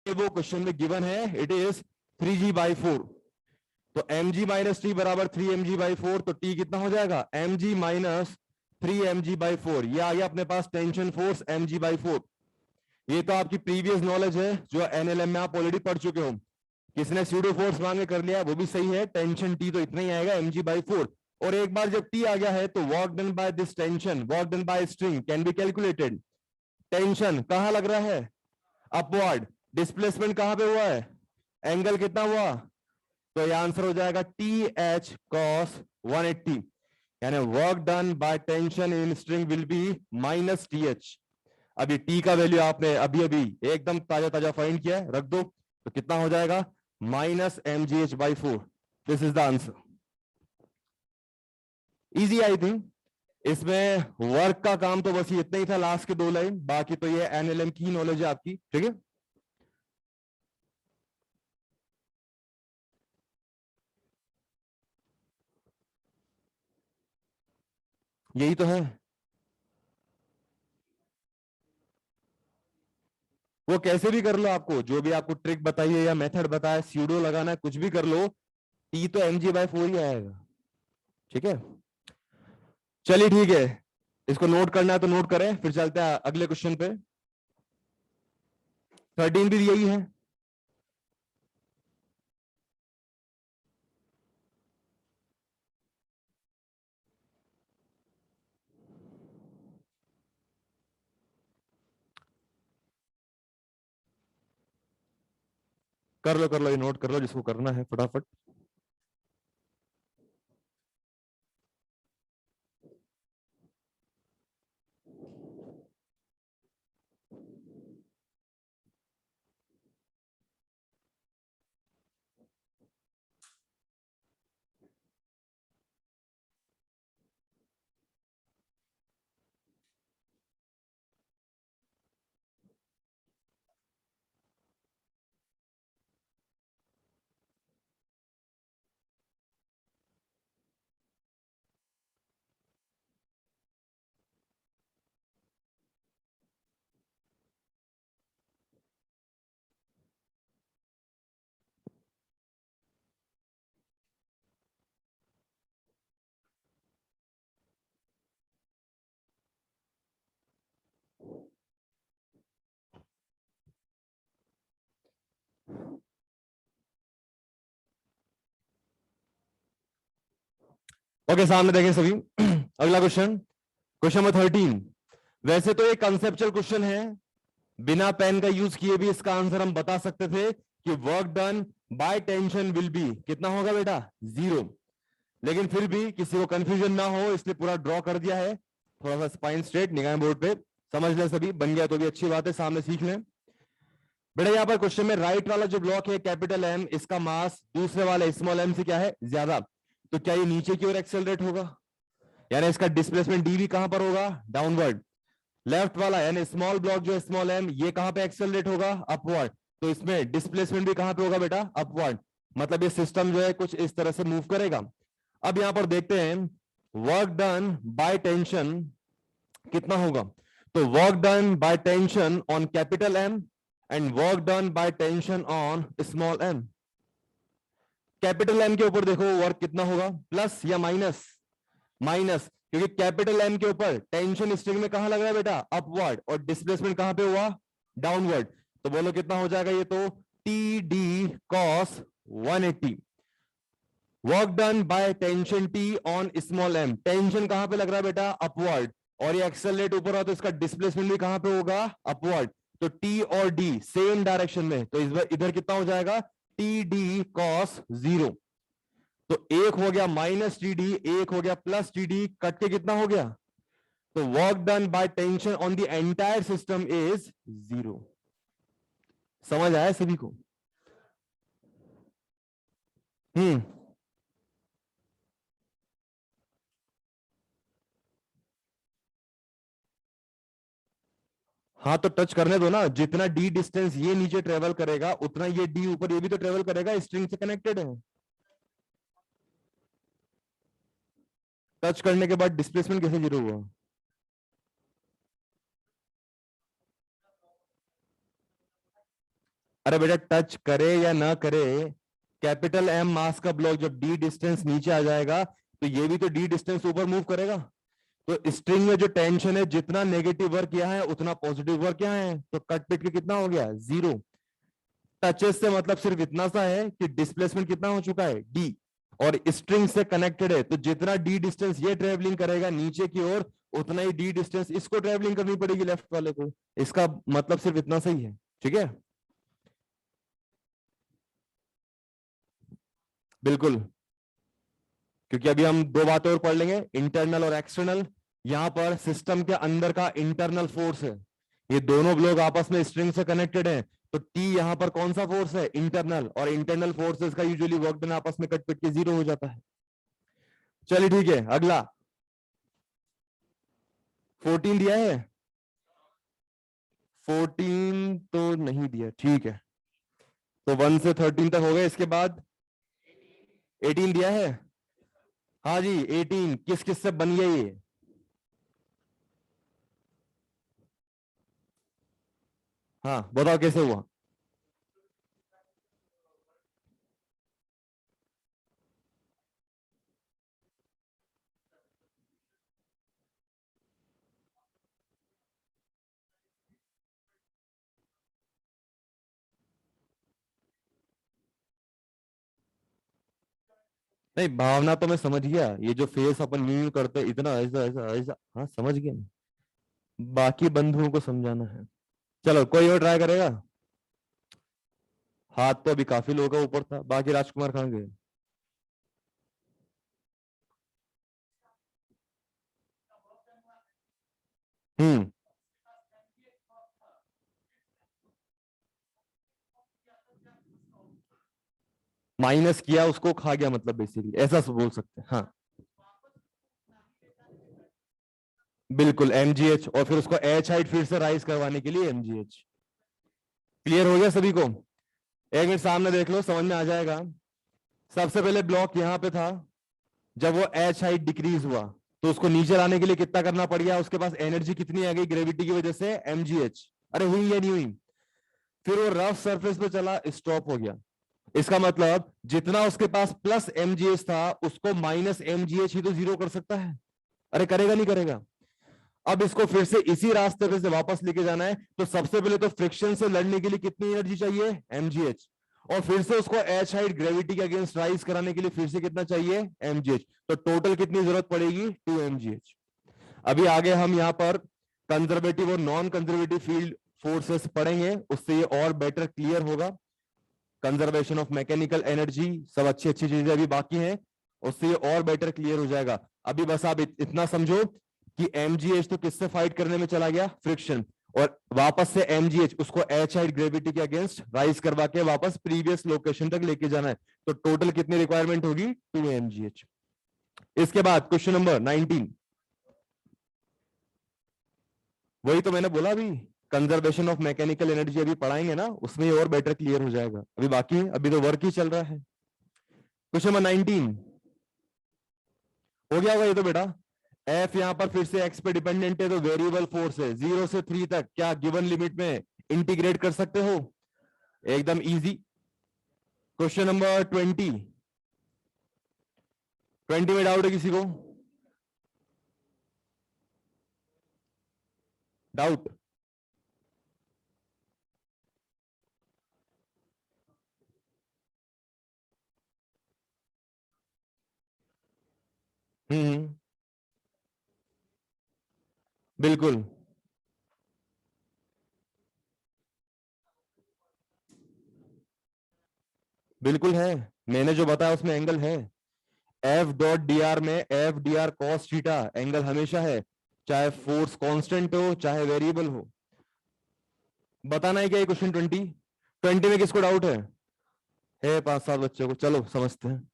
वो क्वेश्चन में गिवन है, इट इज 3g/4। तो mg माइनस टी बराबर 3mg/4, तो t कितना हो जाएगा? mg minus 3mg/4। ये आ गया अपने पास टेंशन फोर्स mg/4। ये तो आपकी प्रीवियस नॉलेज है जो एनएलएम में आप ऑलरेडी पढ़ चुके हो। किसने स्यूडो फोर्स मांगे कर लिया, वो भी सही है। टेंशन टी तो इतना ही आएगा mg/4। और एक बार जब टी आ गया है तो work done by this tension, work done bye string can be calculated. Tension कहां लग रहा है? अपवर्ड। डिस्प्लेसमेंट कहां पे हुआ है? एंगल कितना हुआ? तो ये आंसर हो जाएगा टी एच कॉस 180। यानी work done by tension in string will be minus T H. अभी टी का वैल्यू आपने अभी अभी एकदम ताजा ताजा फाइंड किया है, रख दो तो कितना हो जाएगा? -mgh/4। This is the answer. Easy I think. इसमें वर्क का काम तो बस ये इतना ही था, लास्ट के 2 लाइन। बाकी तो ये एनएलएम की नॉलेज है आपकी, ठीक है। यही तो है। वो कैसे भी कर लो, आपको जो भी आपको ट्रिक बताई है या मेथड बताया, स्यूडो लगाना है, कुछ भी कर लो, टी तो mg/4 ही आएगा, ठीक है। चलिए ठीक है, इसको नोट करना है तो नोट करें, फिर चलते हैं अगले क्वेश्चन पे। 13 भी यही है। कर लो, ये नोट कर लो जिसको करना है फटाफट। ओके, सामने देखें सभी। अगला क्वेश्चन, क्वेश्चन नंबर 13। वैसे तो ये कंसेप्चुअल क्वेश्चन है, बिना पेन का यूज किए भी इसका आंसर हम बता सकते थे कि work done by tension will be कितना होगा बेटा? 0। लेकिन फिर भी किसी को कंफ्यूजन ना हो इसलिए पूरा ड्रॉ कर दिया है। थोड़ा सा स्पाइन स्ट्रेट, निगाहें बोर्ड पे, समझ लें सभी। बन गया तो भी अच्छी बात है, सामने सीख लें बेटा। यहां पर क्वेश्चन में राइट वाला जो ब्लॉक है कैपिटल एम, इसका मास दूसरे वाले स्मॉल एम से क्या है? ज्यादा। तो क्या ये नीचे की ओर एक्सेलरेट होगा? यानी इसका डिस्प्लेसमेंट डी भी कहां पर होगा? डाउनवर्ड। लेफ्ट वाला यानी स्मॉल ब्लॉक जो है स्मॉल एम, ये कहां पे एक्सेलरेट होगा? अपवर्ड। तो इसमें डिस्प्लेसमेंट भी कहां पे होगा बेटा? अपवर्ड। मतलब ये सिस्टम जो है कुछ इस तरह से मूव करेगा। अब यहां पर देखते हैं वर्क डन बाय टेंशन कितना होगा। तो work done by tension on capital M and work done by tension on small M. Capital M के ऊपर देखो वर्क कितना होगा, प्लस या माइनस? माइनस, क्योंकि कैपिटल एम के ऊपर टेंशन स्ट्रिंग में कहां लग रहा है बेटा? अपवर्ड। और डिस्प्लेसमेंट कहां पे हुआ? डाउनवर्ड। तो बोलो कितना हो जाएगा ये? तो T d cos 180। Work done by tension T on small M, tension कहां पे लग रहा है बेटा? अपवर्ड। और ये एक्सेलरेट ऊपर हो तो इसका डिस्प्लेसमेंट भी कहां पे होगा? अपवर्ड। तो टी और डी सेम डायरेक्शन में, तो इस बार इधर कितना हो जाएगा? T d cos 0। तो एक हो गया माइनस टी डी, एक हो गया प्लस टी डी, कट के कितना हो गया? तो work done by tension on the entire system is 0। समझ आया सभी को? हम्म। हाँ तो टच करने दो ना, जितना डी डिस्टेंस ये नीचे ट्रेवल करेगा उतना ये डी ऊपर ये भी तो ट्रेवल करेगा, स्ट्रिंग से कनेक्टेड है। टच करने के बाद डिस्प्लेसमेंट कैसे जीरो हुआ? अरे बेटा टच करे या ना करे, कैपिटल एम मास का ब्लॉक जब डी डिस्टेंस नीचे आ जाएगा तो ये भी तो डी डिस्टेंस ऊपर मूव करेगा। तो स्ट्रिंग में जो टेंशन है, जितना नेगेटिव वर्क यहाँ है उतना पॉजिटिव वर्क यहाँ है, तो कट पिट के कितना हो गया? जीरो। टचेस से मतलब सिर्फ इतना सा है कि डिस्प्लेसमेंट कितना हो चुका है? डी। और स्ट्रिंग से कनेक्टेड है तो जितना डी डिस्टेंस ये ट्रेवलिंग करेगा नीचे की ओर, उतना ही डी डिस्टेंस इसको ट्रेवलिंग करनी पड़ेगी लेफ्ट वाले को। इसका मतलब सिर्फ इतना सही है, ठीक है? बिल्कुल। क्योंकि अभी हम दो बातें और पढ़ लेंगे, इंटरनल और एक्सटर्नल। यहां पर सिस्टम के अंदर का इंटरनल फोर्स है, ये दोनों ब्लॉक आपस में स्ट्रिंग से कनेक्टेड है, तो टी यहां पर कौन सा फोर्स है? इंटरनल। और इंटरनल फोर्सेस का यूजुअली वर्क डन आपस में कट पिट के जीरो हो जाता है। चलिए ठीक है, अगला 14 दिया है। 14 तो नहीं दिया, ठीक है। तो 1 से 13 तक हो गए, इसके बाद 18 दिया है। हाँ जी 18 किस किस से बन गया ये? हाँ बताओ कैसे हुआ? नहीं भावना तो मैं समझ गया, ये जो फेस अपन यूं करते हैं, इतना ऐसा ऐसा ऐसा, हाँ समझ गया मैं। बाकी बंधुओं को समझाना है। चलो कोई और ट्राई करेगा? हाथ तो अभी काफी लोगों का ऊपर था, बाकी राजकुमार कहाँ गए? हम्म। माइनस किया उसको खा गया, मतलब बेसिकली ऐसा बोल सकते हैं, हाँ। बिल्कुल एमजीएच, और फिर उसको एच हाइट फिर से राइज करवाने के लिए एमजीएच। क्लियर हो गया सभी को? एक मिनट सामने देख लो, समझ में आ जाएगा। सबसे पहले ब्लॉक यहां पे था, जब वो एच हाइट डिक्रीज हुआ तो उसको नीचे लाने के लिए कितना करना पड़ गया? उसके पास एनर्जी कितनी आ गई ग्रेविटी की वजह से? एमजीएच। अरे हुई या नहीं हुई? फिर वो रफ सरफेस पे चला, स्टॉप हो गया। इसका मतलब जितना उसके पास प्लस एमजीएच था उसको माइनस एमजीएच ही तो जीरो कर सकता है। अरे करेगा नहीं करेगा? अब इसको फिर से इसी रास्ते पे से वापस लेके जाना है, तो सबसे पहले तो फ्रिक्शन से लड़ने के लिए कितनी एनर्जी चाहिए? एमजीएच। और फिर से उसको एच हाइट ग्रेविटी के अगेंस्ट राइज कराने के लिए फिर से कितना चाहिए? एमजीएच। तो टोटल कितनी जरूरत पड़ेगी? 2 एमजीएच। अभी आगे हम यहां पर कंजर्वेटिव और नॉन कंजर्वेटिव फील्ड फोर्सेस पढ़ेंगे, उससे ये और बेटर क्लियर होगा। कंजर्वेशन ऑफ मैकेनिकल एनर्जी, सब अच्छी अच्छी चीजें अभी बाकी हैं, उससे ये और बेटर क्लियर हो जाएगा। अभी बस आप इतना समझो कि एमजीएच तो किससे फाइट करने में चला गया? फ्रिक्शन। और वापस से एमजीएच उसको एच हाइट ग्रेविटी के अगेंस्ट राइज करवा के वापस प्रीवियस लोकेशन तक लेके जाना है। तो टोटल कितनी रिक्वायरमेंट होगी? 2 एमजीएच। इसके बाद क्वेश्चन नंबर 19। वही तो मैंने बोला अभी, कंजर्वेशन ऑफ मैकेनिकल एनर्जी अभी पढ़ाएंगे ना, उसमें ये और बेटर क्लियर हो जाएगा। अभी बाकी है, अभी तो वर्क ही चल रहा है। क्वेश्चन नंबर 19 हो गया होगा ये तो बेटा। एफ यहां पर फिर से एक्स पे डिपेंडेंट है, तो वेरिएबल फोर्स है 0 से 3 तक, क्या गिवन लिमिट में इंटीग्रेट कर सकते हो? एकदम इजी। Question number 20। 20 में डाउट है किसी को? डाउट? हम्म। बिल्कुल। बिल्कुल है, मैंने जो बताया उसमें एंगल है। एफ डॉट डी आर में F D R cos theta angle हमेशा है, चाहे फोर्स कांस्टेंट हो चाहे वेरिएबल हो। बताना है क्या ये क्वेश्चन 20? 20 में किसको डाउट है 5-7 बच्चों को, चलो समझते हैं।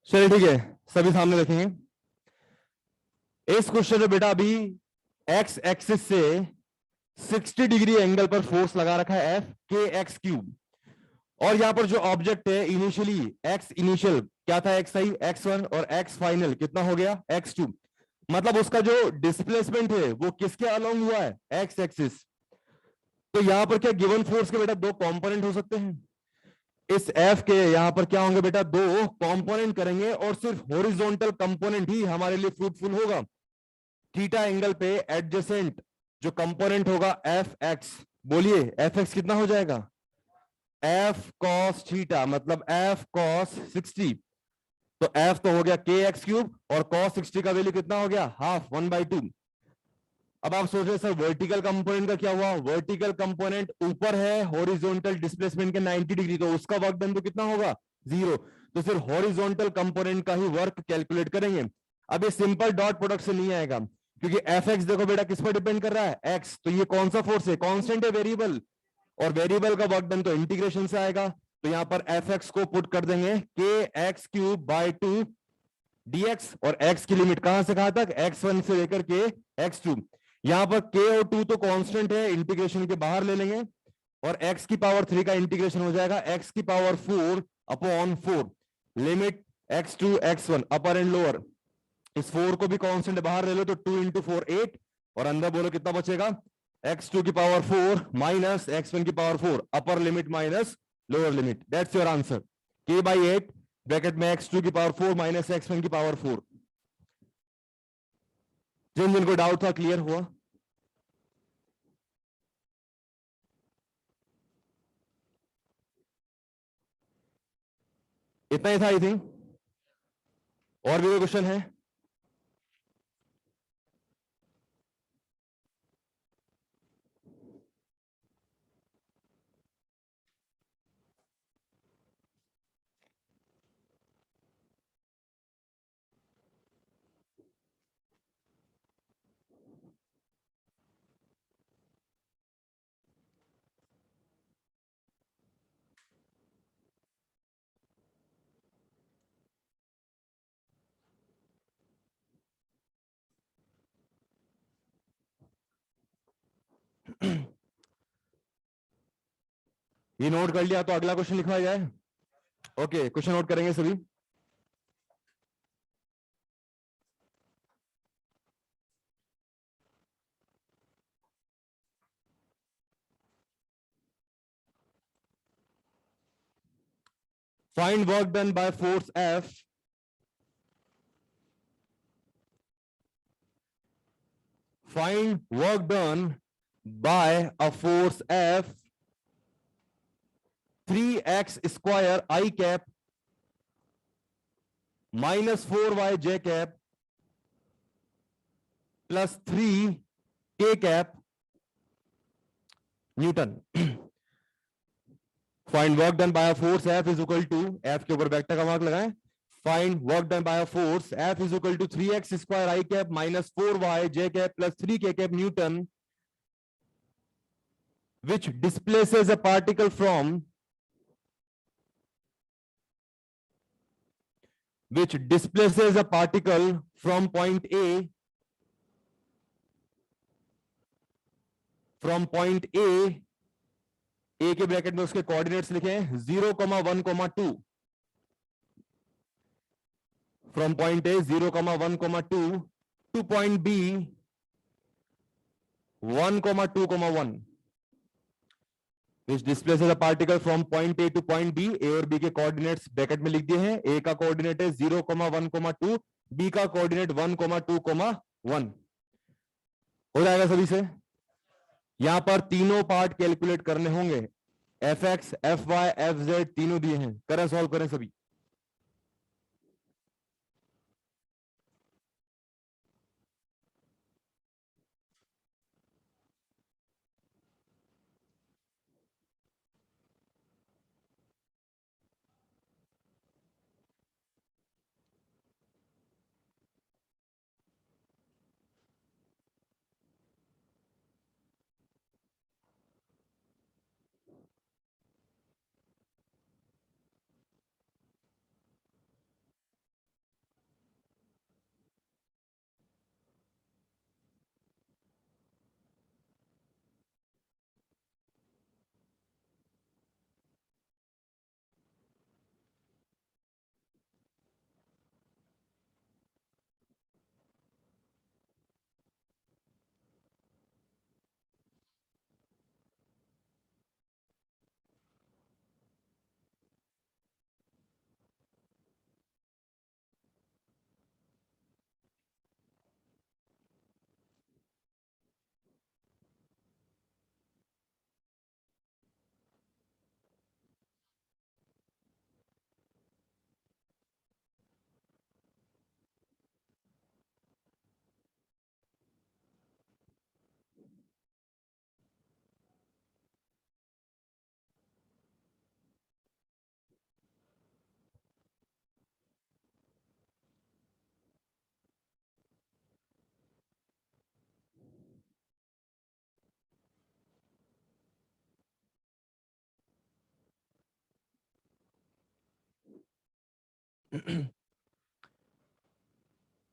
चलिए ठीक है, सभी सामने देखेंगे। इस क्वेश्चन में बेटा अभी एक्स एक्सिस से 60 डिग्री एंगल पर फोर्स लगा रखा है एफ के एक्स क्यूब, और यहां पर जो ऑब्जेक्ट है इनिशियली एक्स इनिशियल क्या था, एक्स आई एक्स वन, और एक्स फाइनल कितना हो गया एक्स टू। मतलब उसका जो डिस्प्लेसमेंट है वो किसके अलोंग हुआ है, एक्स एक्सिस। तो यहां पर क्या गिवन फोर्स के बेटा दो कंपोनेंट हो सकते हैं। इस एफ के यहां पर क्या होंगे बेटा, दो कंपोनेंट करेंगे, और सिर्फ हॉरिजॉन्टल कंपोनेंट ही हमारे लिए फ्रूटफुल होगा। थीटा एंगल पे एडजेसेंट जो कंपोनेंट होगा एफ एक्स, बोलिए एफ एक्स कितना हो जाएगा, एफ कॉस थीटा, मतलब एफ कॉस 60। तो एफ तो हो गया के एक्स क्यूब, और कॉस 60 का वैल्यू कितना हो गया, हाफ 1/2। अब आप सोच रहे सर वर्टिकल कंपोनेंट का क्या हुआ, वर्टिकल कंपोनेंट ऊपर है हॉरिजॉन्टल डिस्प्लेसमेंट के 90 डिग्री, तो उसका वर्क डन तो कितना होगा, 0। तो सिर्फ हॉरिजॉन्टल कंपोनेंट का ही वर्क कैलकुलेट करेंगे। अब ये सिंपल डॉट प्रोडक्ट से नहीं आएगा, क्योंकि एफ एक्स देखो बेटा किस पर डिपेंड कर रहा है, एक्स। तो ये कौन सा फोर्स है, कांस्टेंट है, वेरिएबल, और वेरिएबल का वर्क डन तो इंटीग्रेशन से आएगा। तो यहां पर एफ एक्स को पुट कर देंगे के एक्स क्यूब बाय 2 dx, और x की लिमिट कहां से कहां तक, x1 से लेकर के x2। यहां पर k और 2 तो कांस्टेंट है, इंटीग्रेशन के बाहर ले लेंगे, और x की पावर 3 का इंटीग्रेशन हो जाएगा x की power 4 upon 4, limit x2 x1 upper and lower. इस 4 को भी कांस्टेंट बाहर ले लो, तो 2 इंटू 4 8, और अंदर बोलो कितना बचेगा, x2 की पावर 4 माइनस x1 की power 4, upper limit minus lower limit. That's your answer, k/8 bracket में x2 की पावर 4 माइनस x1 की पावर 4। जिन जिनको डाउट था क्लियर हुआ। इतना ही था आई थिंक, और भी कोई क्वेश्चन है। ये नोट कर लिया तो अगला क्वेश्चन लिखवाया जाए। ओके, क्वेश्चन नोट करेंगे सभी। Find work done by force F, find work done by a force F 3x square i cap minus 4y j cap plus 3k cap newton. Find work done by force F is equal to, F के ऊपर vector का mark लगाएं, find work done by force F is equal to 3x square i cap minus 4y j cap plus 3k cap newton, which displaces a particle from, which displaces a particle from point A, from point A के bracket में उसके coordinates लिखे 0,1,2, from point A 0,1,2 to point B 1,2,1, which displaces a particle from point A to point B। A और B के coordinates bracket में लिख दिए हैं, A का कोऑर्डिनेट है 0,1,2, B का कोऑर्डिनेट 1,2,1। हो जाएगा सभी से। यहां पर तीनों पार्ट कैलकुलेट करने होंगे, F x F y F z तीनों दिए हैं, करें सॉल्व करें सभी।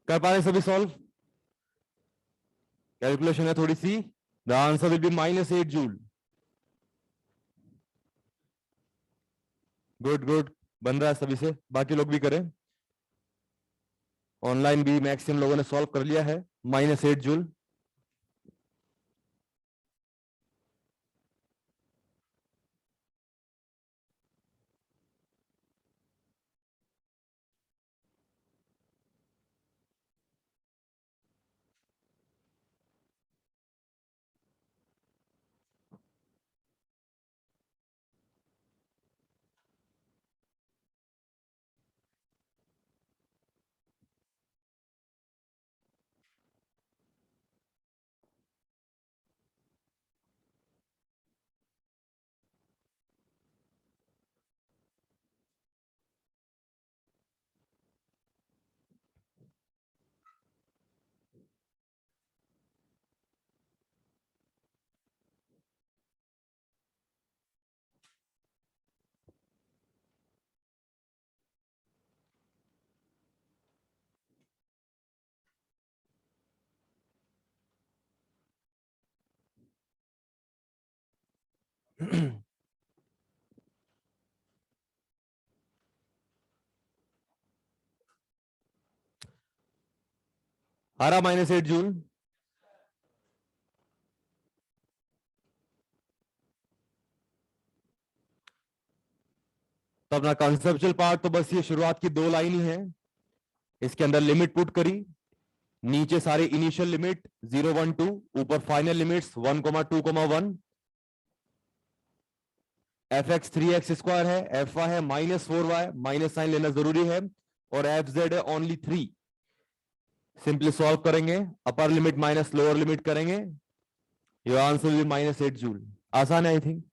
कर पा रहे सभी सॉल्व? कैलकुलेशन है थोड़ी सी। The answer will be -8 joule. Good good, बन रहा है सभी से, बाकी लोग भी करें। ऑनलाइन भी मैक्सिमम लोगों ने सॉल्व कर लिया है। -8 जूल। आ रहा -8 जूल। तो अपना कॉन्सेप्चुअल पार्ट तो बस ये शुरुआत की 2 लाइन ही है। इसके अंदर लिमिट पुट करी, नीचे सारे इनिशियल लिमिट 0 1 2, ऊपर फाइनल लिमिट्स 1 2 1। fx 3x² है, fy है -4y, माइनस साइन लेना जरूरी है, और fz है ओनली 3। सिंपली सॉल्व करेंगे, upper limit minus lower limit करेंगे, your answer will be -8 joule. आसान है आई थिंक।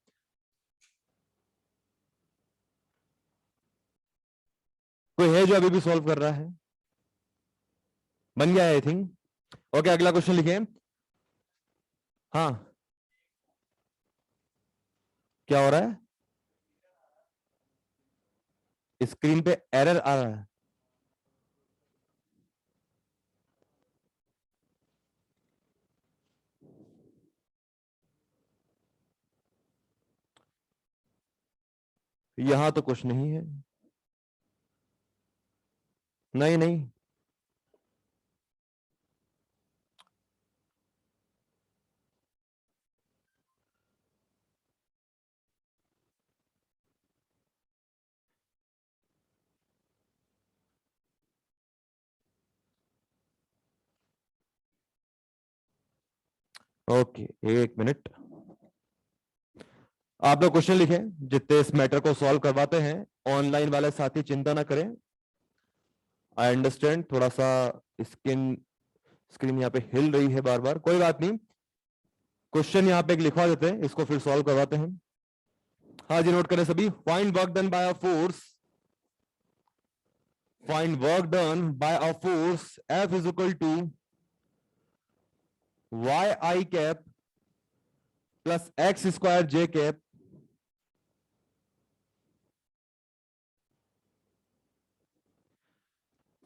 कोई है जो अभी भी सॉल्व कर रहा है? बन गया है आई थिंक। ओके, अगला क्वेश्चन लिखें। हाँ, क्या हो रहा है? स्क्रीन पे एरर आ रहा है। यहां तो कुछ नहीं है। नहीं नहीं। ओके, एक मिनट। आप लोग क्वेश्चन लिखें जितने इस मैटर को सॉल्व करवाते हैं। ऑनलाइन वाले साथी चिंता ना करें। आई अंडरस्टैंड, थोड़ा सा स्क्रीन स्क्रीन यहाँ पे हिल रही है बार बार, कोई बात नहीं। क्वेश्चन यहाँ पे एक लिखवा देते हैं, इसको फिर सॉल्व करवाते हैं। हाँ जी, नोट करें सभी। Find work done by a force, find work done by a force F is equal to y i cap plus x² j cap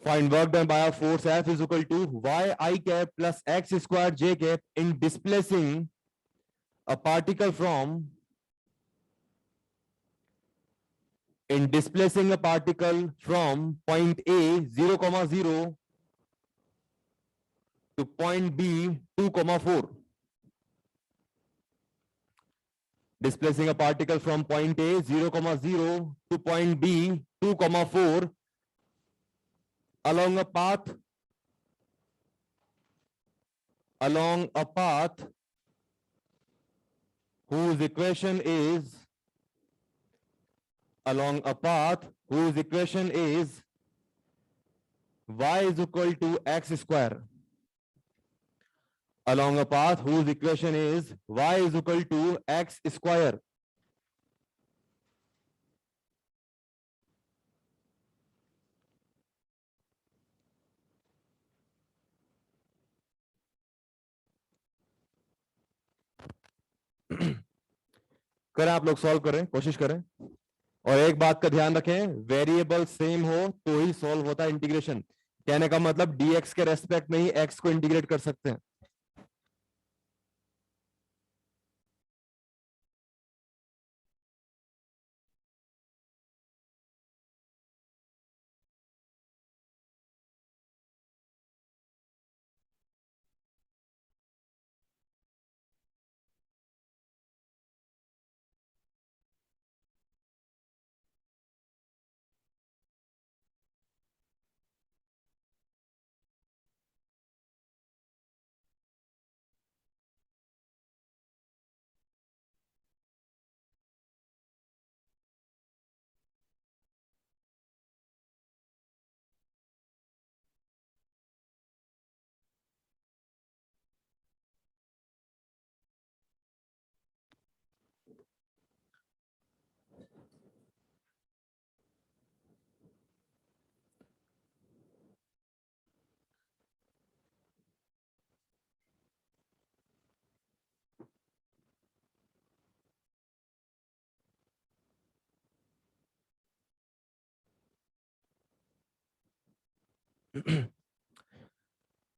Find work done by a force F is equal to y I cap plus x square j cap in displacing a particle from point A 0, 0 to point B 2, 4. Displacing a particle from point A 0, 0 to point B 2, 4 along a path whose equation is y is equal to x square. Along a path whose equation is y is equal to x square. करें आप लोग, solve करें, कोशिश करें। और एक बात का ध्यान रखें, वेरिएबल सेम हो तो ही सॉल्व होता है इंटीग्रेशन। कहने का मतलब dx के रेस्पेक्ट में ही x को इंटीग्रेट कर सकते हैं।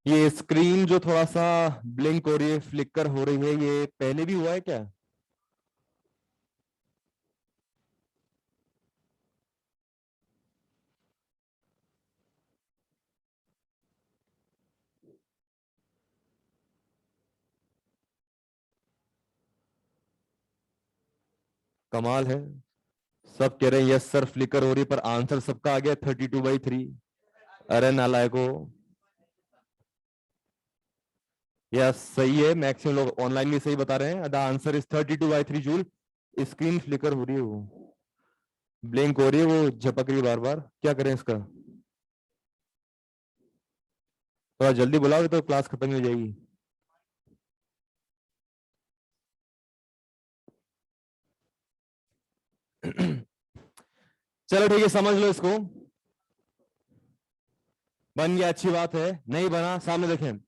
ये स्क्रीन जो थोड़ा सा ब्लिंक हो रही है, फ्लिकर हो रही है, ये पहले भी हुआ है क्या? कमाल है, सब कह रहे हैं यस सर फ्लिकर हो रही है, पर आंसर सबका आ गया 32/3। अरे नालायको, यस सही है, मैक्सिमम लोग ऑनलाइन भी सही बता रहे हैं। The answer is 32/3 joule. Screen flicker हो रही है, वो ब्लिंक हो रही है, वो झपक रही है बार बार, क्या करें इसका? थोड़ा जल्दी बुलाओगे तो क्लास खत्म हो जाएगी। चलो ठीक है, समझ लो इसको। बन गया, अच्छी बात है। नहीं बना, सामने देखें।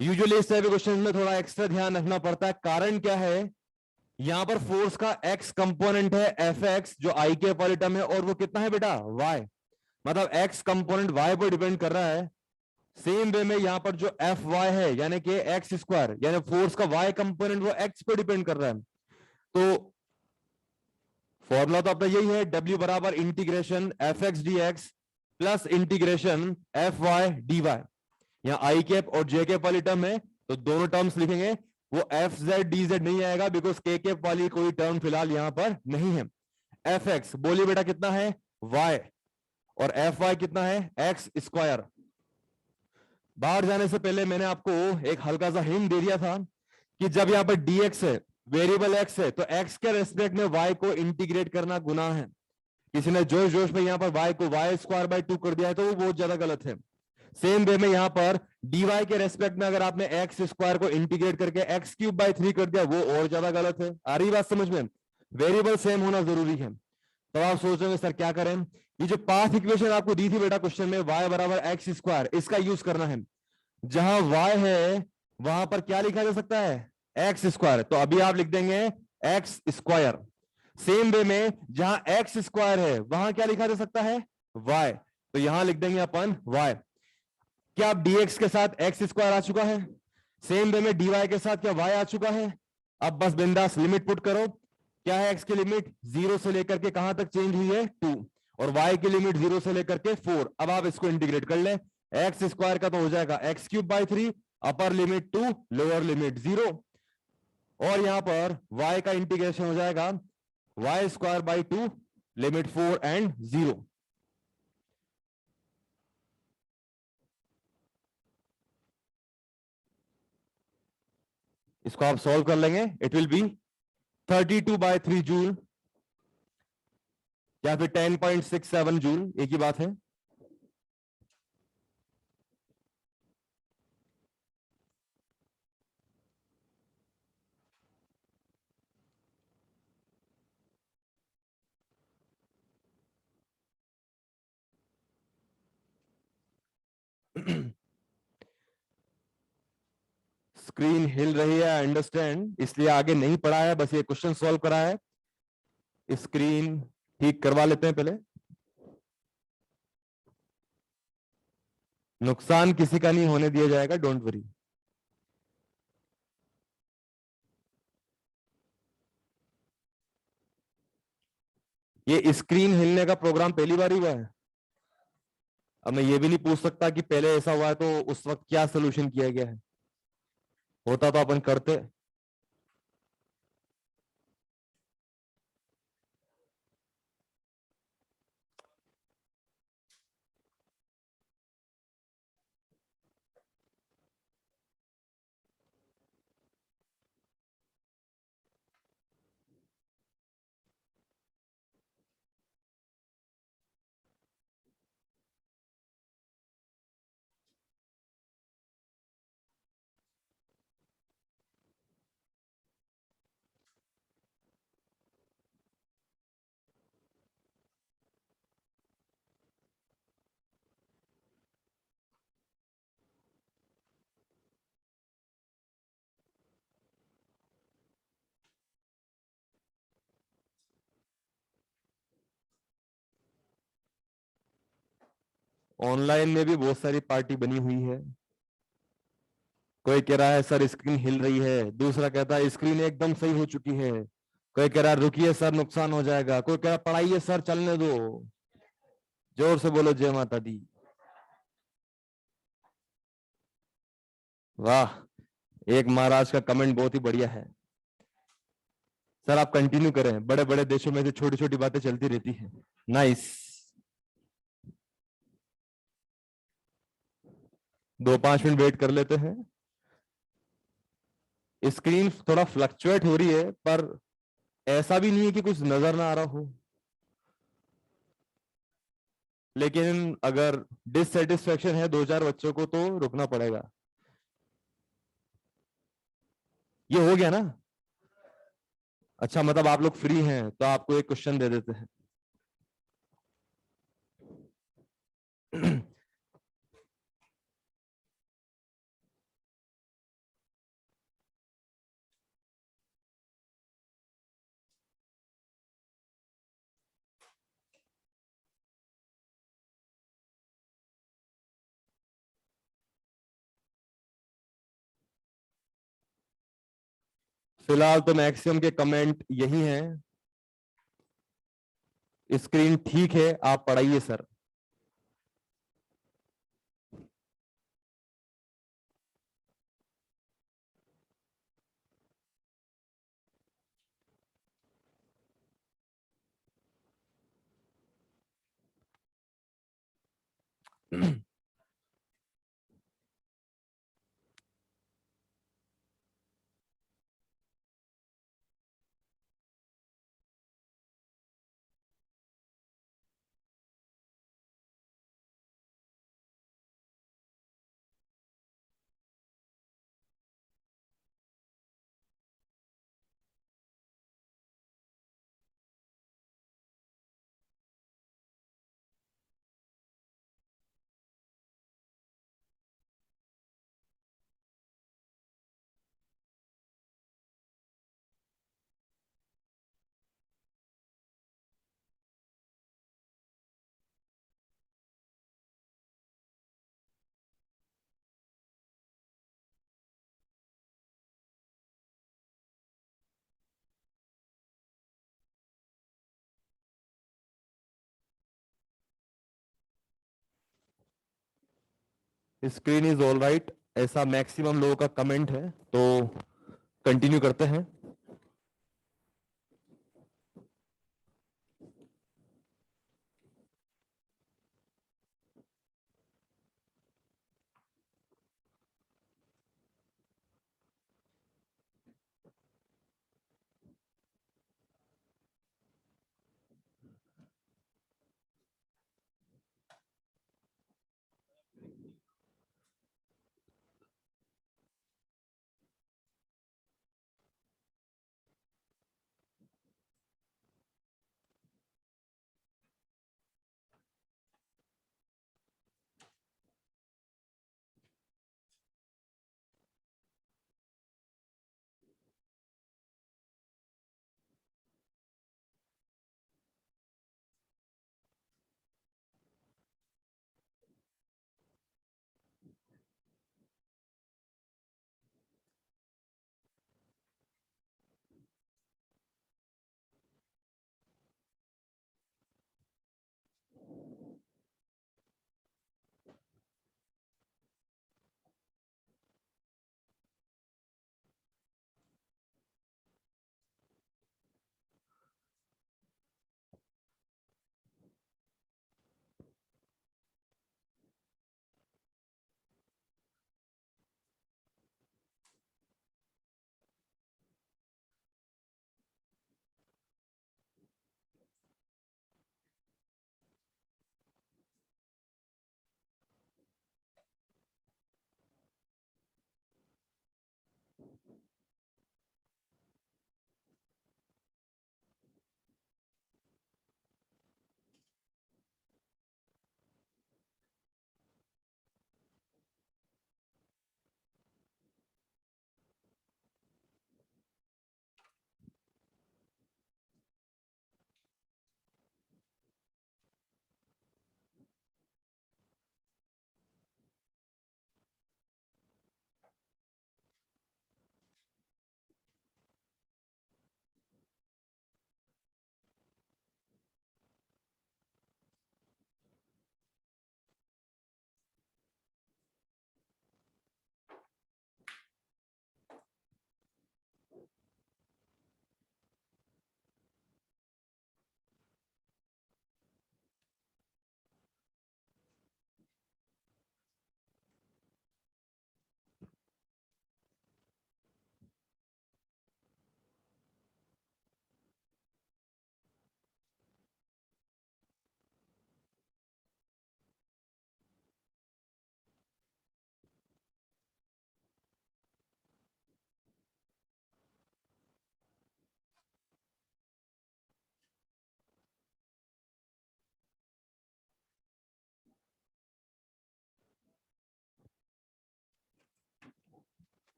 यूजुअली इस टाइप के क्वेश्चन में थोड़ा एक्स्ट्रा ध्यान रखना पड़ता है। कारण क्या है, यहां पर फोर्स का एक्स कंपोनेंट है एफ एक्स, जो आई के वाली टर्म है, और वो कितना है बेटा, वाई। मतलब एक्स कंपोनेंट वाई पर डिपेंड कर रहा है। सेम वे में यहां पर जो एफ वाई है, यानी कि एक्स स्क्वायर, यानी फोर्स का वाई कंपोनेंट वो एक्स पे डिपेंड कर रहा है। तो फॉर्मूला तो अपना यही है, डब्ल्यू बराबर integration F x d x plus integration F Y D y. यहाँ आई कैप और जे कैप वाली टर्म है, तो दोनों टर्म्स लिखेंगे। वो एफ जेड डी जेड नहीं आएगा, बिकॉज के कैप वाली कोई टर्म फिलहाल यहां पर नहीं है। एफ एक्स बोलिए बेटा कितना है, वाई, और एफ वाई कितना है, एक्स स्क्वायर। बाहर जाने से पहले मैंने आपको एक हल्का सा हिंट दे दिया था कि जब यहां पर dx है, वेरिएबल x है, तो x के रेस्पेक्ट में y को इंटीग्रेट करना गुनाह है। किसी ने जोश जोश में यहां पर y को y² by 2 कर दिया है, तो वो बहुत ज्यादा गलत है। सेम वे में यहां पर dy के रेस्पेक्ट में अगर आपने x स्क्वायर को इंटीग्रेट करके x³ by 3 कर दिया, वो और ज्यादा गलत है। आ रही बात समझ में? वेरिएबल सेम होना जरूरी है। तो आप सोचोगे सर क्या करें? ये जो पाथ इक्वेशन आपको दी थी बेटा क्वेश्चन में, y बराबर एक्स स्क्वायर, इसका यूज करना है। जहां y है वहां पर क्या लिखा जा सकता है, एक्स स्क्वायर, तो अभी आप लिख देंगे एक्स स्क्वायर। सेम वे में जहां एक्स स्क्वायर है वहां क्या लिखा जा सकता है, y, तो यहां लिख देंगे अपन y। क्या अब dx के साथ एक्स स्क्वायर आ चुका है? सेम वे में dy के साथ क्या y आ चुका है? अब बस बिंदास लिमिट पुट करो। क्या है x की लिमिट, 0 से लेकर के कहां तक चेंज हुई है, 2, और y की लिमिट 0 से लेकर के 4। अब आप इसको इंटीग्रेट कर ले, एक्स स्क्वायर का तो हो जाएगा x³ by 3, upper limit 2, lower limit 0, और यहां पर y का इंटीग्रेशन हो जाएगा y²/2, लिमिट 4 एंड 0। इसको आप सॉल्व कर लेंगे, इट विल बी 32/3 जूल या फिर 10.67 जूल, एक ही बात है। स्क्रीन हिल रही है, अंडरस्टैंड, इसलिए आगे नहीं पढ़ा है, बस ये क्वेश्चन सॉल्व करा है। स्क्रीन ठीक करवा लेते हैं पहले। नुकसान किसी का नहीं होने दिया जाएगा, डोंट वरी। ये स्क्रीन हिलने का प्रोग्राम पहली बार ही हुआ है। अब मैं ये भी नहीं पूछ सकता कि पहले ऐसा हुआ है तो उस वक्त क्या सोल्यूशन किया गया है। होता तो अपन करते। ऑनलाइन में भी बहुत सारी पार्टी बनी हुई है। कोई कह रहा है सर स्क्रीन हिल रही है, दूसरा कहता है स्क्रीन एकदम सही हो चुकी है, कोई कह रहा है रुकिए सर नुकसान हो जाएगा, कोई कह रहा पढ़ाइए सर चलने दो। जोर से बोलो जय माता दी। वाह, एक महाराज का कमेंट बहुत ही बढ़िया है। सर आप कंटिन्यू करें, बड़े बड़े देशों में से छोटी छोटी बातें चलती रहती हैं। नाइस। 2-5 मिनट वेट कर लेते हैं। स्क्रीन थोड़ा फ्लक्चुएट हो रही है, पर ऐसा भी नहीं है कि कुछ नजर ना आ रहा हो। लेकिन अगर डिससेटिस्फेक्शन है 2-4 बच्चों को तो रुकना पड़ेगा। ये हो गया ना? अच्छा, मतलब आप लोग फ्री हैं तो आपको एक क्वेश्चन दे देते हैं। फिलहाल तो मैक्सिमम के कमेंट यही हैं, स्क्रीन ठीक है आप पढ़ाइए sir. Screen is all right, ऐसा मैक्सिमम लोगों का कमेंट है, तो कंटिन्यू करते हैं।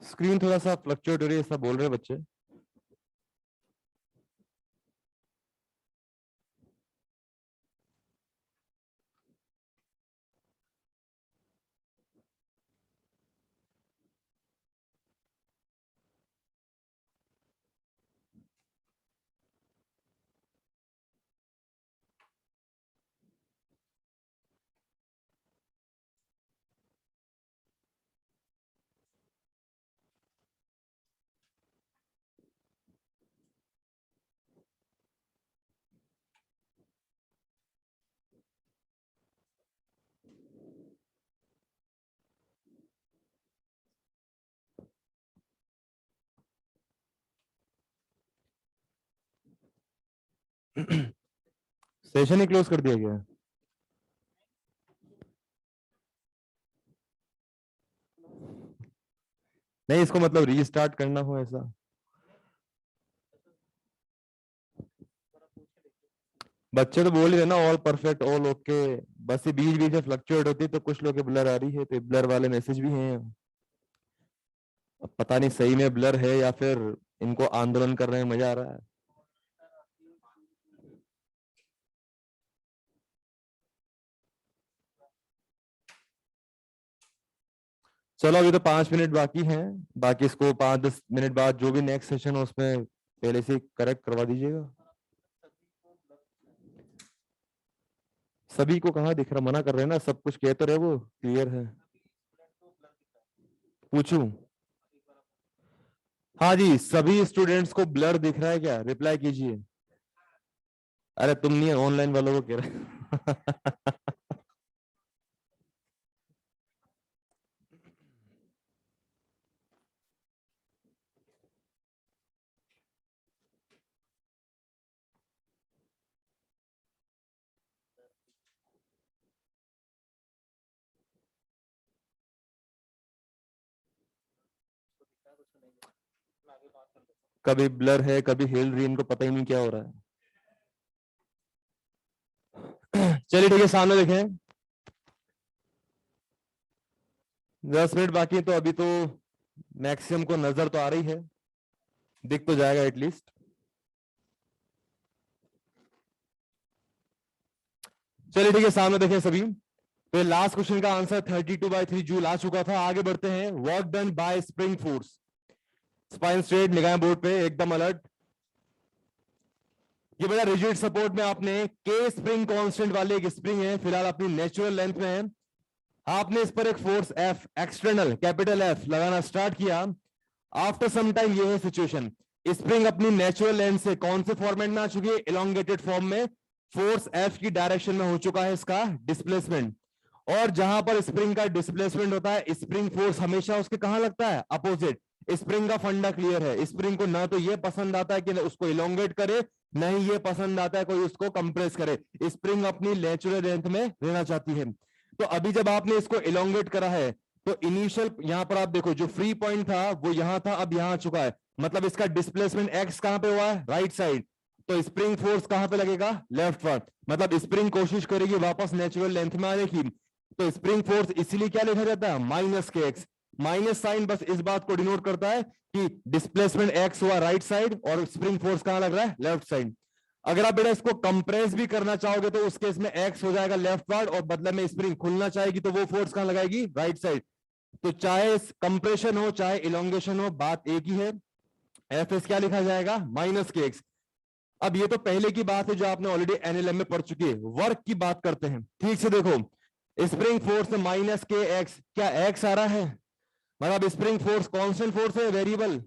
स्क्रीन थोड़ा सा फ्लक्चुएट हो रही है, ऐसा बोल रहे हैं बच्चे। सेशन ही क्लोज कर दिया गया है। नहीं, इसको मतलब रीस्टार्ट करना हो ऐसा। बच्चे तो बोल ही रहे ना ऑल परफेक्ट ऑल ओके, बस ये बीच बीच में फ्लक्चुएट होती है तो कुछ लोग के ब्लर आ रही है, तो ब्लर वाले मैसेज भी हैं। अब पता नहीं सही में ब्लर है या फिर इनको आंदोलन कर रहे हैं, मजा आ रहा है। चलो अभी तो 5 मिनट बाकी हैं, बाकी इसको 5-10 मिनट बाद जो भी नेक्स्ट सेशन हो उसमें पहले से करेक्ट करवा दीजिएगा। सभी को कहाँ दिख रहा, मना कर रहे हैं ना, सब कुछ कह तो रहे वो क्लियर है। पूछूं? हाँ जी, सभी स्टूडेंट्स को ब्लर दिख रहा है क्या, रिप्लाई कीजिए। अरे तुम नहीं, ऑनलाइन वालों को कह रहे। कभी ब्लर है कभी हिल रही, इनको पता ही नहीं क्या हो रहा है। चलिए ठीक है, सामने देखें। 10 मिनट बाकी है, तो अभी तो मैक्सिमम को नजर तो आ रही है, दिख तो जाएगा एटलीस्ट। चलिए ठीक है, सामने देखें सभी। तो लास्ट क्वेश्चन का आंसर 32/3 जूल आ चुका था। आगे बढ़ते हैं। Work done by spring force. Spine straight, निगाहें बोर्ड पे, एकदम अलर्ट। ये बड़ा रिजिड सपोर्ट में आपने के स्प्रिंग कांस्टेंट वाले एक स्प्रिंग है, फिलहाल अपनी नेचुरल लेंथ में है। आपने इस पर एक force F, external capital F लगाना स्टार्ट किया। आफ्टर सम टाइम ये है सिचुएशन, स्प्रिंग अपनी नेचुरल लेंथ से कौन से फॉर्मेट में आ चुकी है, इलोंगेटेड फॉर्म में। फोर्स एफ की डायरेक्शन में हो चुका है इसका डिस्प्लेसमेंट, और जहां पर स्प्रिंग का डिस्प्लेसमेंट होता है, स्प्रिंग फोर्स हमेशा उसके कहां लगता है, अपोजिट। स्प्रिंग का फंडा क्लियर है, स्प्रिंग को ना तो ये पसंद आता है कि उसको इलोंगेट करे, ना ही ये पसंद आता है कोई उसको कंप्रेस करे। स्प्रिंग अपनी नेचुरल लेंथ में रहना चाहती है। तो अभी जब आपने इसको इलोंगेट करा है, तो इनिशियल यहां पर आप देखो जो फ्री पॉइंट था वो यहां था, अब यहां आ चुका है, मतलब इसका डिस्प्लेसमेंट एक्स कहां पे हुआ है, राइट साइड। तो स्प्रिंग फोर्स कहां पे लगेगा, लेफ्ट फ्रंट, मतलब स्प्रिंग कोशिश करेगी वापस नेचुरल लेंथ में आने की। तो स्प्रिंग फोर्स इसीलिए क्या लिखा जाता है, minus k x. Minus sign बस इस बात को डिनोट करता है कि डिस्प्लेसमेंट एक्स हुआ राइट साइड और स्प्रिंग फोर्स कहां लग रहा है, लेफ्ट साइड। अगर आप बेटा इसको कंप्रेस भी करना चाहोगे तो उस केस में एक्स हो जाएगा लेफ्ट पार्ट, और बदले में स्प्रिंग खुलना चाहेगी तो वो फोर्स कहां लगाएगी, राइट साइड। तो चाहे कंप्रेशन हो चाहे इलोंगेशन हो, बात एक ही है। एफ एस क्या लिखा जाएगा, माइनस के एक्स। अब ये तो पहले की बात है जो आपने ऑलरेडी एनएलएम में पढ़ चुकी है। वर्क की बात करते हैं, ठीक से देखो। स्प्रिंग फोर्स में माइनस के एक्स, क्या एक्स आ रहा है, मतलब स्प्रिंग फोर्स कांस्टेंट फोर्स है, वेरिएबल,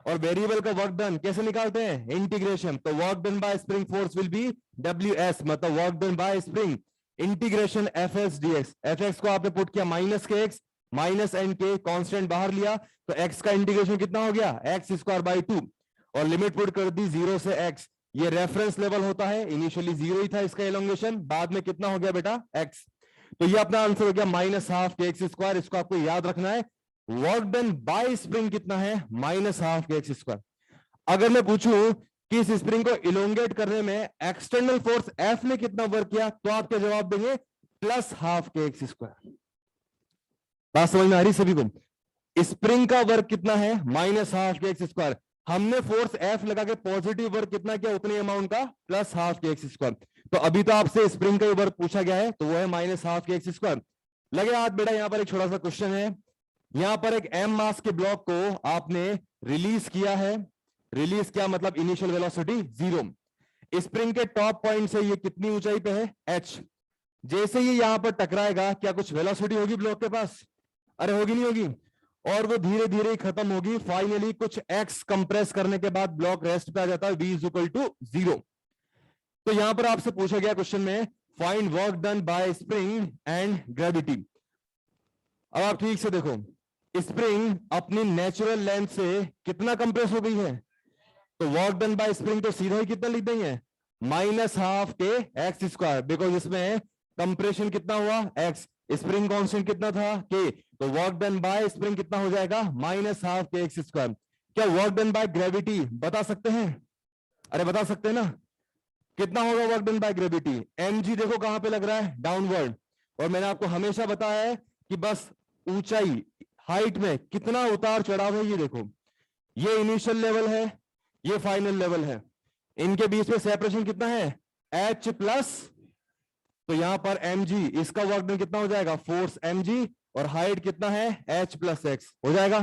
और वेरिएबल का वर्क डन कैसे निकालते हैं, इंटीग्रेशन। तो work done by spring force will be W S, मतलब work done by spring integration F S D X. F X को आपने पुट किया minus k x, minus n k constant बाहर लिया, तो एक्स का इंटीग्रेशन कितना हो गया, एक्स स्क्वायर बाई 2, और लिमिट पुट कर दी 0 से एक्स। ये रेफरेंस लेवल होता है, इनिशियली 0 ही था इसका एलोंगेशन, बाद में कितना हो गया बेटा, एक्स। तो ये अपना आंसर हो गया माइनस हाफ के एक्स स्क्वायर। इसको आपको याद रखना है। वर्क डन बाय स्प्रिंग कितना है, माइनस हाफ के एक्स स्क्वायर। अगर मैं पूछूं कि इस स्प्रिंग को इलोंगेट करने में एक्सटर्नल फोर्स एफ ने कितना वर्क किया, तो आप क्या जवाब देंगे, प्लस हाफ के एक्स स्क्वायर। बात समझ में आ रही सभी को। स्प्रिंग का वर्क कितना है, माइनस हाफ के एक्स स्क्वायर। हमने फोर्स एफ लगा के पॉजिटिव वर्क कितना किया, उतने अमाउंट का प्लस हाफ के एक्स स्क्वायर। तो अभी तो आपसे स्प्रिंग का ही वर्क पूछा गया है, तो वो है माइनस हाफ के एक्स स्क्वायर। लगे हाथ बेटा, यहां पर एक छोटा सा क्वेश्चन है। यहां पर एक एम मास के ब्लॉक को आपने रिलीज किया है। रिलीज किया मतलब इनिशियल वेलोसिटी 0। स्प्रिंग के टॉप पॉइंट से ये कितनी ऊंचाई पे है, h। जैसे ये यहां पर टकराएगा, क्या कुछ वेलोसिटी होगी ब्लॉक के पास, अरे होगी नहीं होगी, और वो धीरे धीरे खत्म होगी। फाइनली कुछ x कंप्रेस करने के बाद ब्लॉक रेस्ट पे आ जाता है, v इज इक्वल टू 0। तो यहां पर आपसे पूछा गया क्वेश्चन में, find work done by spring and gravity. अब आप ठीक से देखो, स्प्रिंग अपनी नेचुरल लेंथ से कितना कंप्रेस हो गई है, तो वर्क डन बाय स्प्रिंग तो सीधा ही कितना लिख देंगे, माइनस हाफ के एक्स स्क्वायर, बिकॉज इसमें कंप्रेशन कितना हुआ, एक्स। स्प्रिंग कांस्टेंट कितना था, के। तो वर्क डन बाय स्प्रिंग कितना हो जाएगा, माइनस हाफ के एक्स स्क्वायर। क्या वर्क डन बाय ग्रेविटी बता सकते हैं, अरे बता सकते हैं ना, कितना होगा work done by gravity. M G देखो कहां पे लग रहा है, डाउनवर्ड। और मैंने आपको हमेशा बताया है कि बस ऊंचाई, हाइट में कितना उतार चढ़ाव है, ये देखो, ये इनिशियल लेवल है, ये फाइनल लेवल है, इनके बीच में सेपरेशन कितना है, एच प्लस। तो यहां पर एम जी, इसका वर्क डन कितना हो जाएगा, फोर्स एम जी, और हाइट कितना है, एच प्लस एक्स हो जाएगा।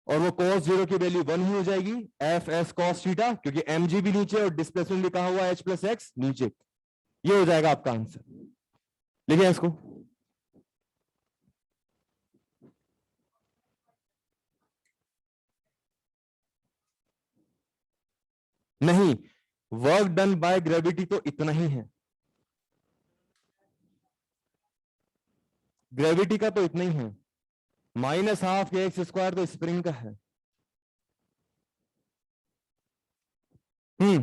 और वो cos 0 की वैल्यू 1 ही हो जाएगी, एफ एस कॉस थीटा, क्योंकि एम जी भी नीचे और डिस्प्लेसमेंट भी कहा हुआ एच प्लस एक्स नीचे। ये हो जाएगा आपका आंसर। लिखिए इसको। नहीं, वर्क डन बाय ग्रेविटी तो इतना ही है, ग्रेविटी का तो इतना ही है, माइनस हाफ के एक्स स्क्वायर तो स्प्रिंग का है। हम्म।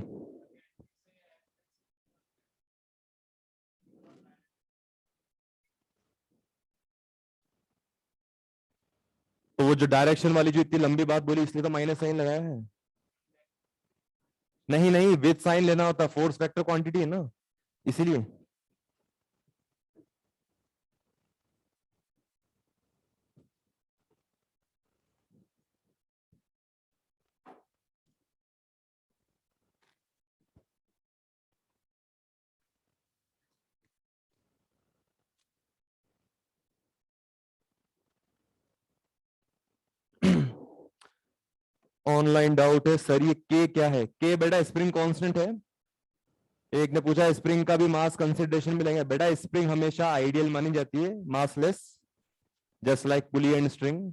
तो वो जो डायरेक्शन वाली जो इतनी लंबी बात बोली, इसलिए तो माइनस साइन लगाया है। नहीं नहीं, विद साइन लेना होता, फोर्स वेक्टर क्वांटिटी है ना, इसीलिए। ऑनलाइन डाउट है सर, ये के क्या है, के बेटा स्प्रिंग कांस्टेंट है। एक ने पूछा स्प्रिंग का भी मास कंसिडरेशन में लेंगे, बेटा स्प्रिंग हमेशा आइडियल मानी जाती है, massless, just like pulley and string.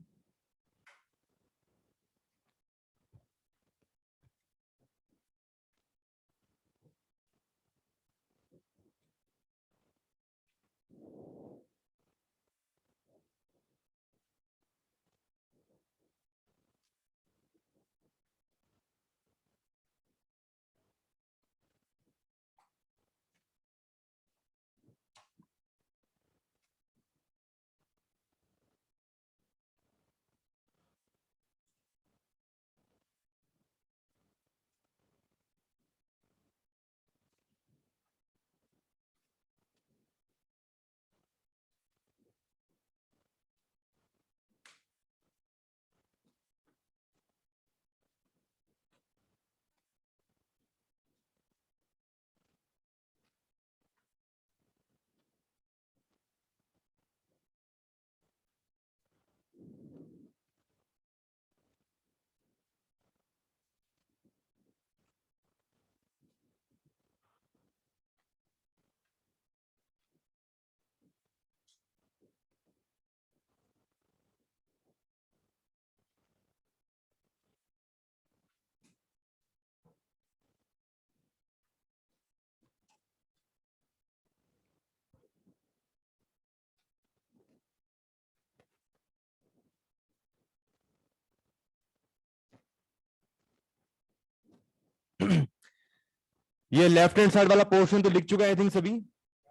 ये लेफ्ट हैंड साइड वाला पोर्शन तो लिख चुका है आई थिंक सभी,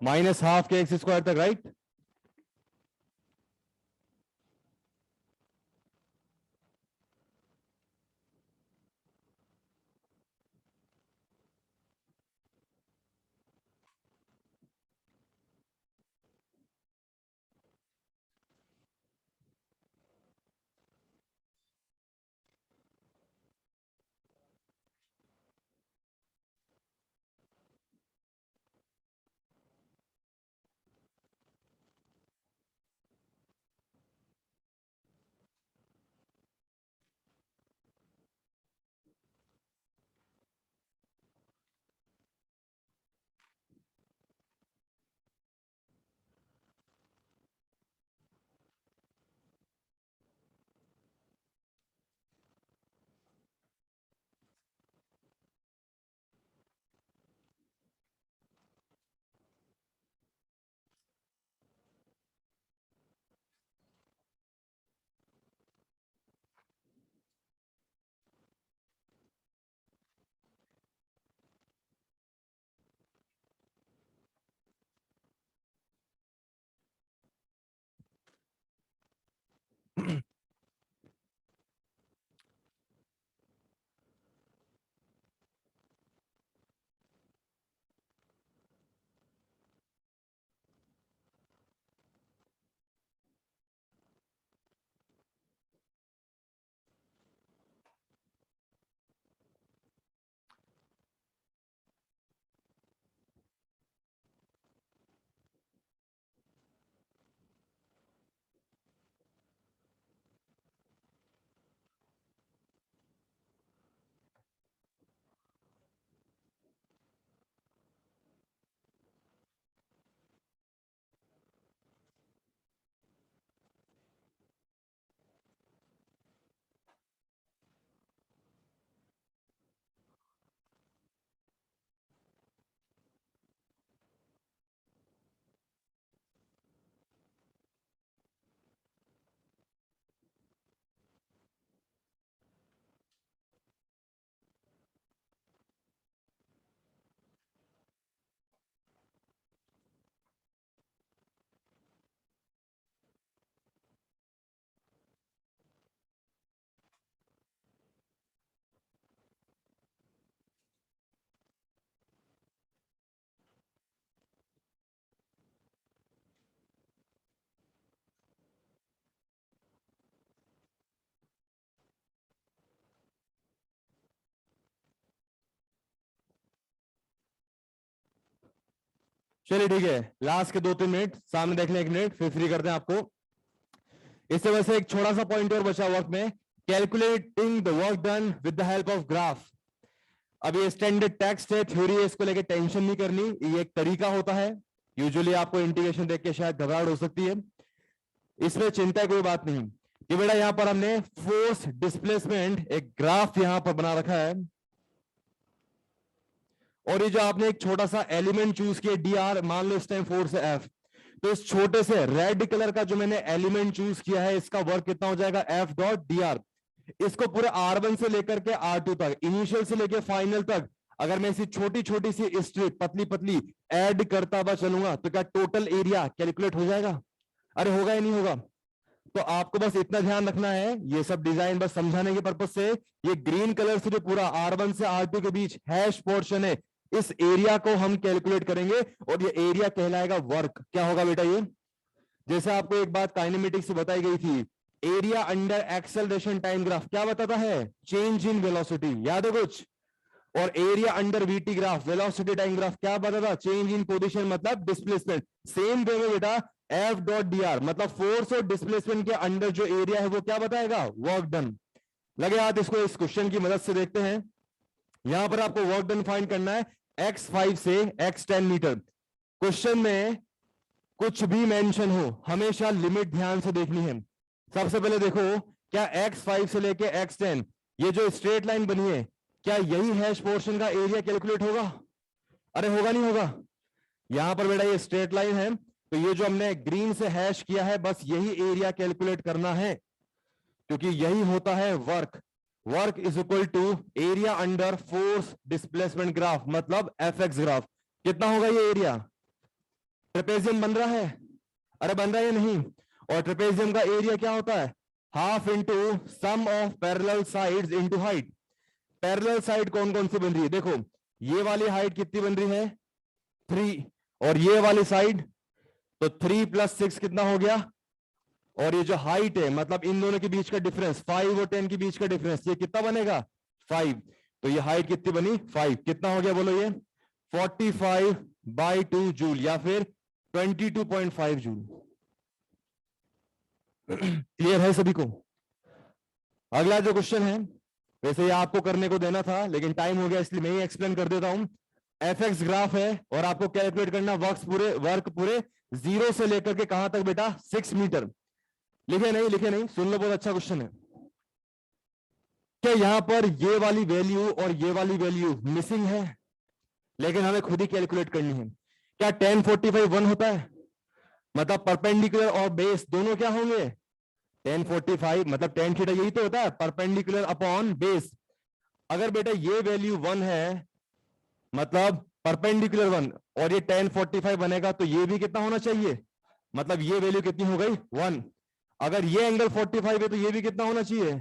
माइनस हाफ के एक्स स्क्वायर तक, राइट। चलिए ठीक है, लास्ट के 2-3 मिनट सामने देख लें, 1 मिनट फिर फ्री करते हैं आपको। इससे वैसे एक छोटा सा पॉइंट और बचा वर्क में, calculating the work done with the help of graph. अब ये स्टैंडर्ड टेक्स्ट है, थ्योरी है, इसको लेके टेंशन नहीं करनी, ये एक तरीका होता है। यूजुअली आपको इंटीग्रेशन देख के शायद घबराहट हो सकती है, इसमें चिंता कोई बात नहीं कि बेटा यहां पर हमने फोर्स डिस्प्लेसमेंट एक ग्राफ यहां पर बना रखा है, और ये जो आपने एक छोटा सा एलिमेंट चूज किया dr, मान लो इस टाइम फोर्स है f, तो इस छोटे से रेड कलर का जो मैंने एलिमेंट चूज किया है इसका वर्क कितना हो जाएगा f डॉट dr। इसको पूरे r1 से लेकर के r2 तक, इनिशियल से लेकर फाइनल तक, अगर मैं इसी छोटी छोटी सी स्ट्रिप पतली पतली ऐड करता हुआ चलूंगा तो क्या टोटल एरिया कैलकुलेट हो जाएगा? अरे होगा या नहीं होगा? तो आपको बस इतना ध्यान रखना है, ये सब डिजाइन बस समझाने के पर्पज से, ये ग्रीन कलर से जो पूरा r1 से r2 के बीच हैश पोर्शन है, इस एरिया को हम कैलकुलेट करेंगे और ये एरिया कहलाएगा वर्क। क्या होगा बेटा? ये जैसे आपको एक बात काइनेमेटिक्स से बताई गई थी, area under acceleration time graph क्या बताता है? चेंज इन वेलोसिटी, याद है कुछ? और area under VT graph, velocity time graph क्या बताता? चेंज इन पोजीशन मतलब डिस्प्लेसमेंट। सेम वे में बेटा एफ डॉट डी आर मतलब फोर्स और डिस्प्लेसमेंट के अंडर जो एरिया है वो क्या बताएगा? Work done. लगे हाथ, इसको इस क्वेश्चन की मदद से देखते हैं। यहां पर आपको वर्क डन फाइंड करना है x5 से x10 मीटर। क्वेश्चन में कुछ भी मेंशन हो, हमेशा लिमिट ध्यान से देखनी है। सबसे पहले देखो, क्या x5 से लेके x10 ये जो स्ट्रेट लाइन बनी है, क्या यही हैश पोर्शन का एरिया कैलकुलेट होगा? अरे होगा नहीं होगा? यहां पर बेटा ये स्ट्रेट लाइन है, तो ये जो हमने ग्रीन से हैश किया है बस यही एरिया कैलकुलेट करना है, क्योंकि यही होता है work. Work is equal to area under force displacement graph मतलब एफ ग्राफ। कितना होगा ये एरिया? ट्रेपेजियम बन रहा है, अरे बन रहा है या नहीं? और ट्रेपेजियम का एरिया क्या होता है? Half into sum of parallel sides into height. Parallel side कौन कौन सी बन रही है? देखो, ये वाली हाइट कितनी बन रही है? 3, और ये वाली साइड तो 3 + 6 कितना हो गया? और ये जो हाइट है मतलब इन दोनों के बीच का डिफरेंस 5 और 10 के बीच का डिफरेंस, ये कितना बनेगा? 5। तो ये हाइट कितनी बनी? 5। कितना हो गया बोलो? ये 45/2 जूल या फिर 22.5 जूल। क्लियर है सभी को? अगला जो क्वेश्चन है, वैसे ये आपको करने को देना था लेकिन टाइम हो गया इसलिए मैं ही एक्सप्लेन कर देता हूं। एफ ग्राफ है और आपको कैलकुलेट करना वर्क पूरे 0 से लेकर के कहां तक बेटा? 6 मीटर। लिखे नहीं? लिखे नहीं? सुन लो, बहुत अच्छा क्वेश्चन है। क्या यहां पर ये वाली वैल्यू और ये वाली वैल्यू मिसिंग है? लेकिन हमें खुद ही कैलकुलेट करनी है। क्या tan 45 1 होता है? मतलब परपेंडिकुलर और बेस दोनों क्या होंगे? tan 45 मतलब tan थीटा, यही तो होता है, परपेंडिकुलर अपॉन बेस। अगर बेटा ये वैल्यू 1 है मतलब परपेंडिकुलर 1, और ये tan 45 बनेगा तो ये भी कितना होना चाहिए? मतलब ये वैल्यू कितनी हो गई? 1। अगर ये एंगल 45 है तो ये भी कितना होना चाहिए?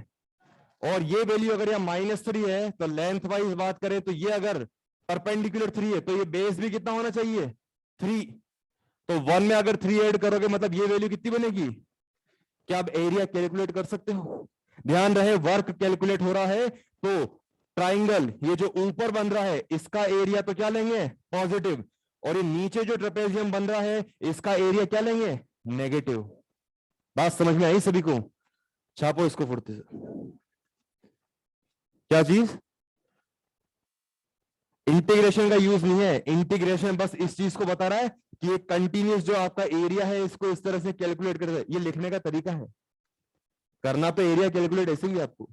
और ये वैल्यू अगर यहाँ -3 है तो लेंथ वाइज बात करें तो ये अगर परपेंडिकुलर 3 है तो ये बेस भी कितना होना चाहिए? 3। तो 1 में अगर 3 ऐड करोगे मतलब ये वैल्यू कितनी बनेगी? क्या आप एरिया कैलकुलेट कर सकते हो? ध्यान रहे, वर्क कैलकुलेट हो रहा है तो ट्राइंगल ये जो ऊपर बन रहा है इसका एरिया तो क्या लेंगे? पॉजिटिव, और ये नीचे जो ट्रेपेजियम बन रहा है इसका एरिया क्या लेंगे? नेगेटिव। बात समझ में आई सभी को? छापो इसको फुर्ती से। क्या चीज? इंटीग्रेशन का यूज नहीं है, इंटीग्रेशन बस इस चीज को बता रहा है कि ये कंटिन्यूस जो आपका एरिया है इसको इस तरह से कैलकुलेट कर, ये लिखने का तरीका है। करना तो एरिया कैलकुलेट ऐसे ही आपको।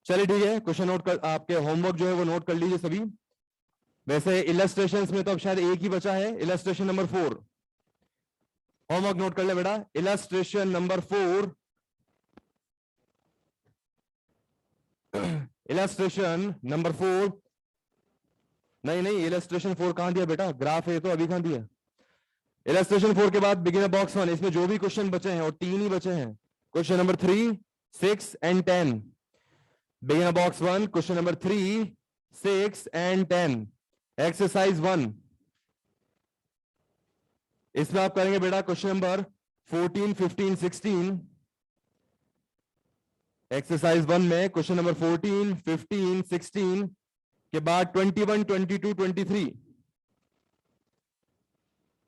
चलिए ठीक है, क्वेश्चन नोट कर, आपके होमवर्क जो है वो नोट कर लीजिए सभी। वैसे इलस्ट्रेशंस में तो अब शायद एक ही बचा है, इलस्ट्रेशन नंबर 4। होमवर्क नोट कर ले बेटा, इलस्ट्रेशन नंबर 4। इलस्ट्रेशन नंबर 4 नहीं नहीं, इलस्ट्रेशन 4 कहां दिया बेटा, ग्राफ है तो अभी कहां दिया। इलस्ट्रेशन 4 के बाद बिगिनर बॉक्स 1, इसमें जो भी क्वेश्चन बचे हैं और 3 ही बचे हैं, question number 3, 6 and 10। Beginner box 1, question number 3, 6 and 10, exercise 1। इसमें आप करेंगे बेटा क्वेश्चन नंबर 14, 15, 16। एक्सरसाइज 1 में क्वेश्चन नंबर 14, 15, 16 के बाद 21, 22, 23।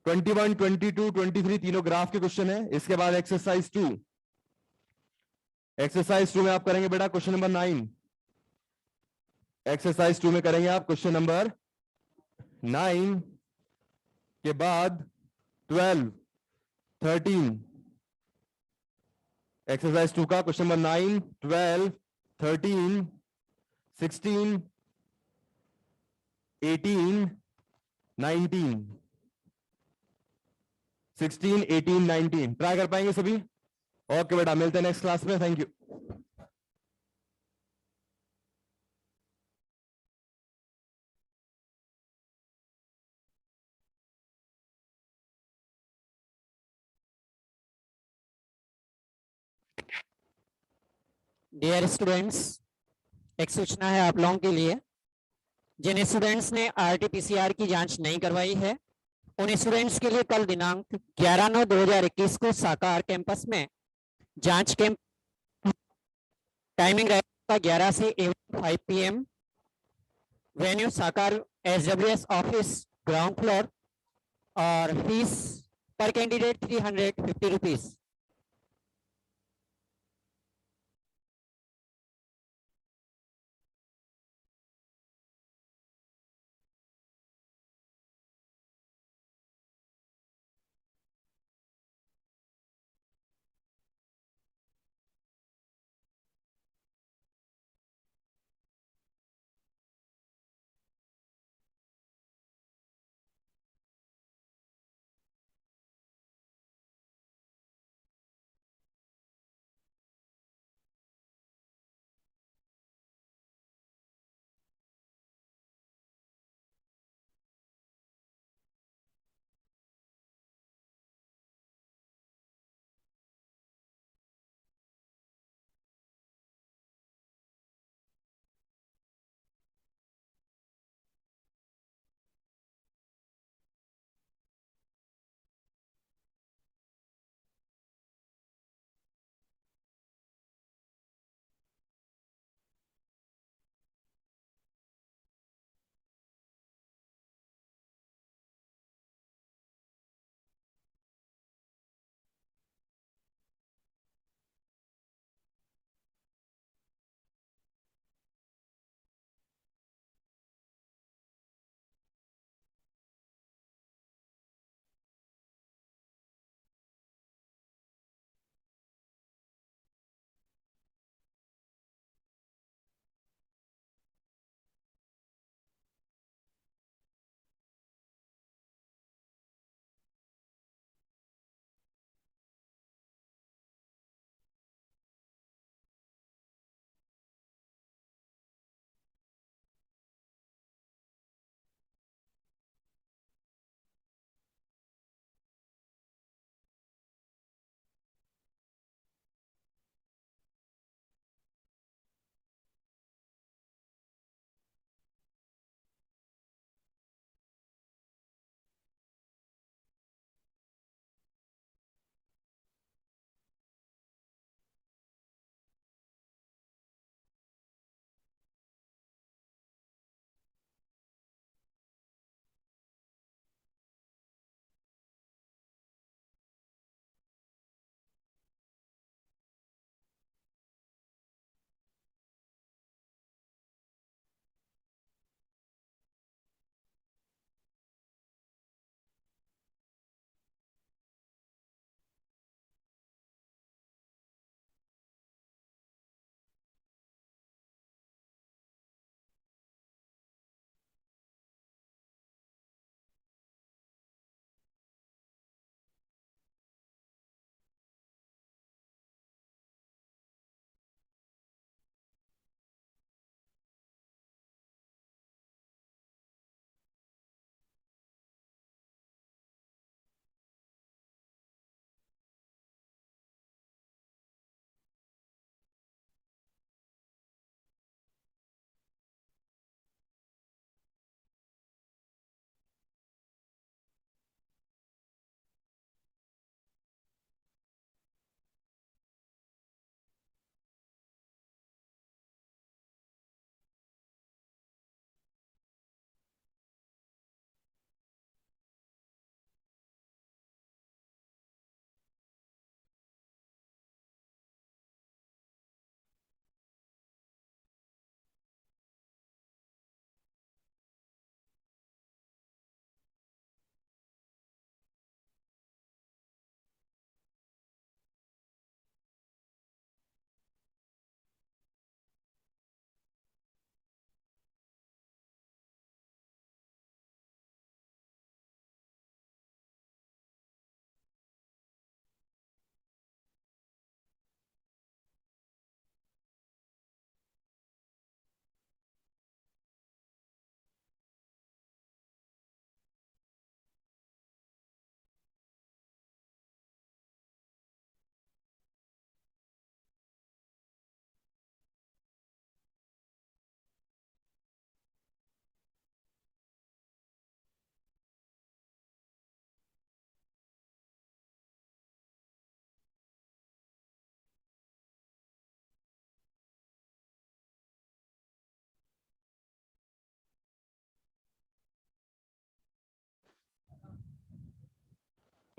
21, 22, 23 तीनों ग्राफ के क्वेश्चन है। इसके बाद एक्सरसाइज 2। एक्सरसाइज 2 में आप करेंगे बेटा क्वेश्चन नंबर 9। एक्सरसाइज 2 में करेंगे आप क्वेश्चन नंबर 9 के बाद 12, 13। एक्सरसाइज 2 का क्वेश्चन नंबर 9, 12, 13, 16, 18, 19। 16, 18, 19 ट्राई कर पाएंगे सभी। ओके बेटा, मिलते हैं नेक्स्ट क्लास में। Thank you. डियर स्टूडेंट्स, एक सूचना है आप लोगों के लिए। जिन स्टूडेंट्स ने आरटीपीसीआर की जांच नहीं करवाई है, उन स्टूडेंट्स के लिए कल दिनांक 11/9/2021 को साकार कैंपस में जांच कैंप टाइमिंग रहेगा 11 से 5 PM। वेन्यू साकार SWS ऑफिस, ग्राउंड फ्लोर, और फीस पर कैंडिडेट 350 रुपीज।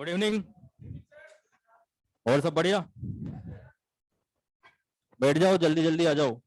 Good evening. और सब बढ़िया? बैठ जाओ, जल्दी जल्दी आ जाओ।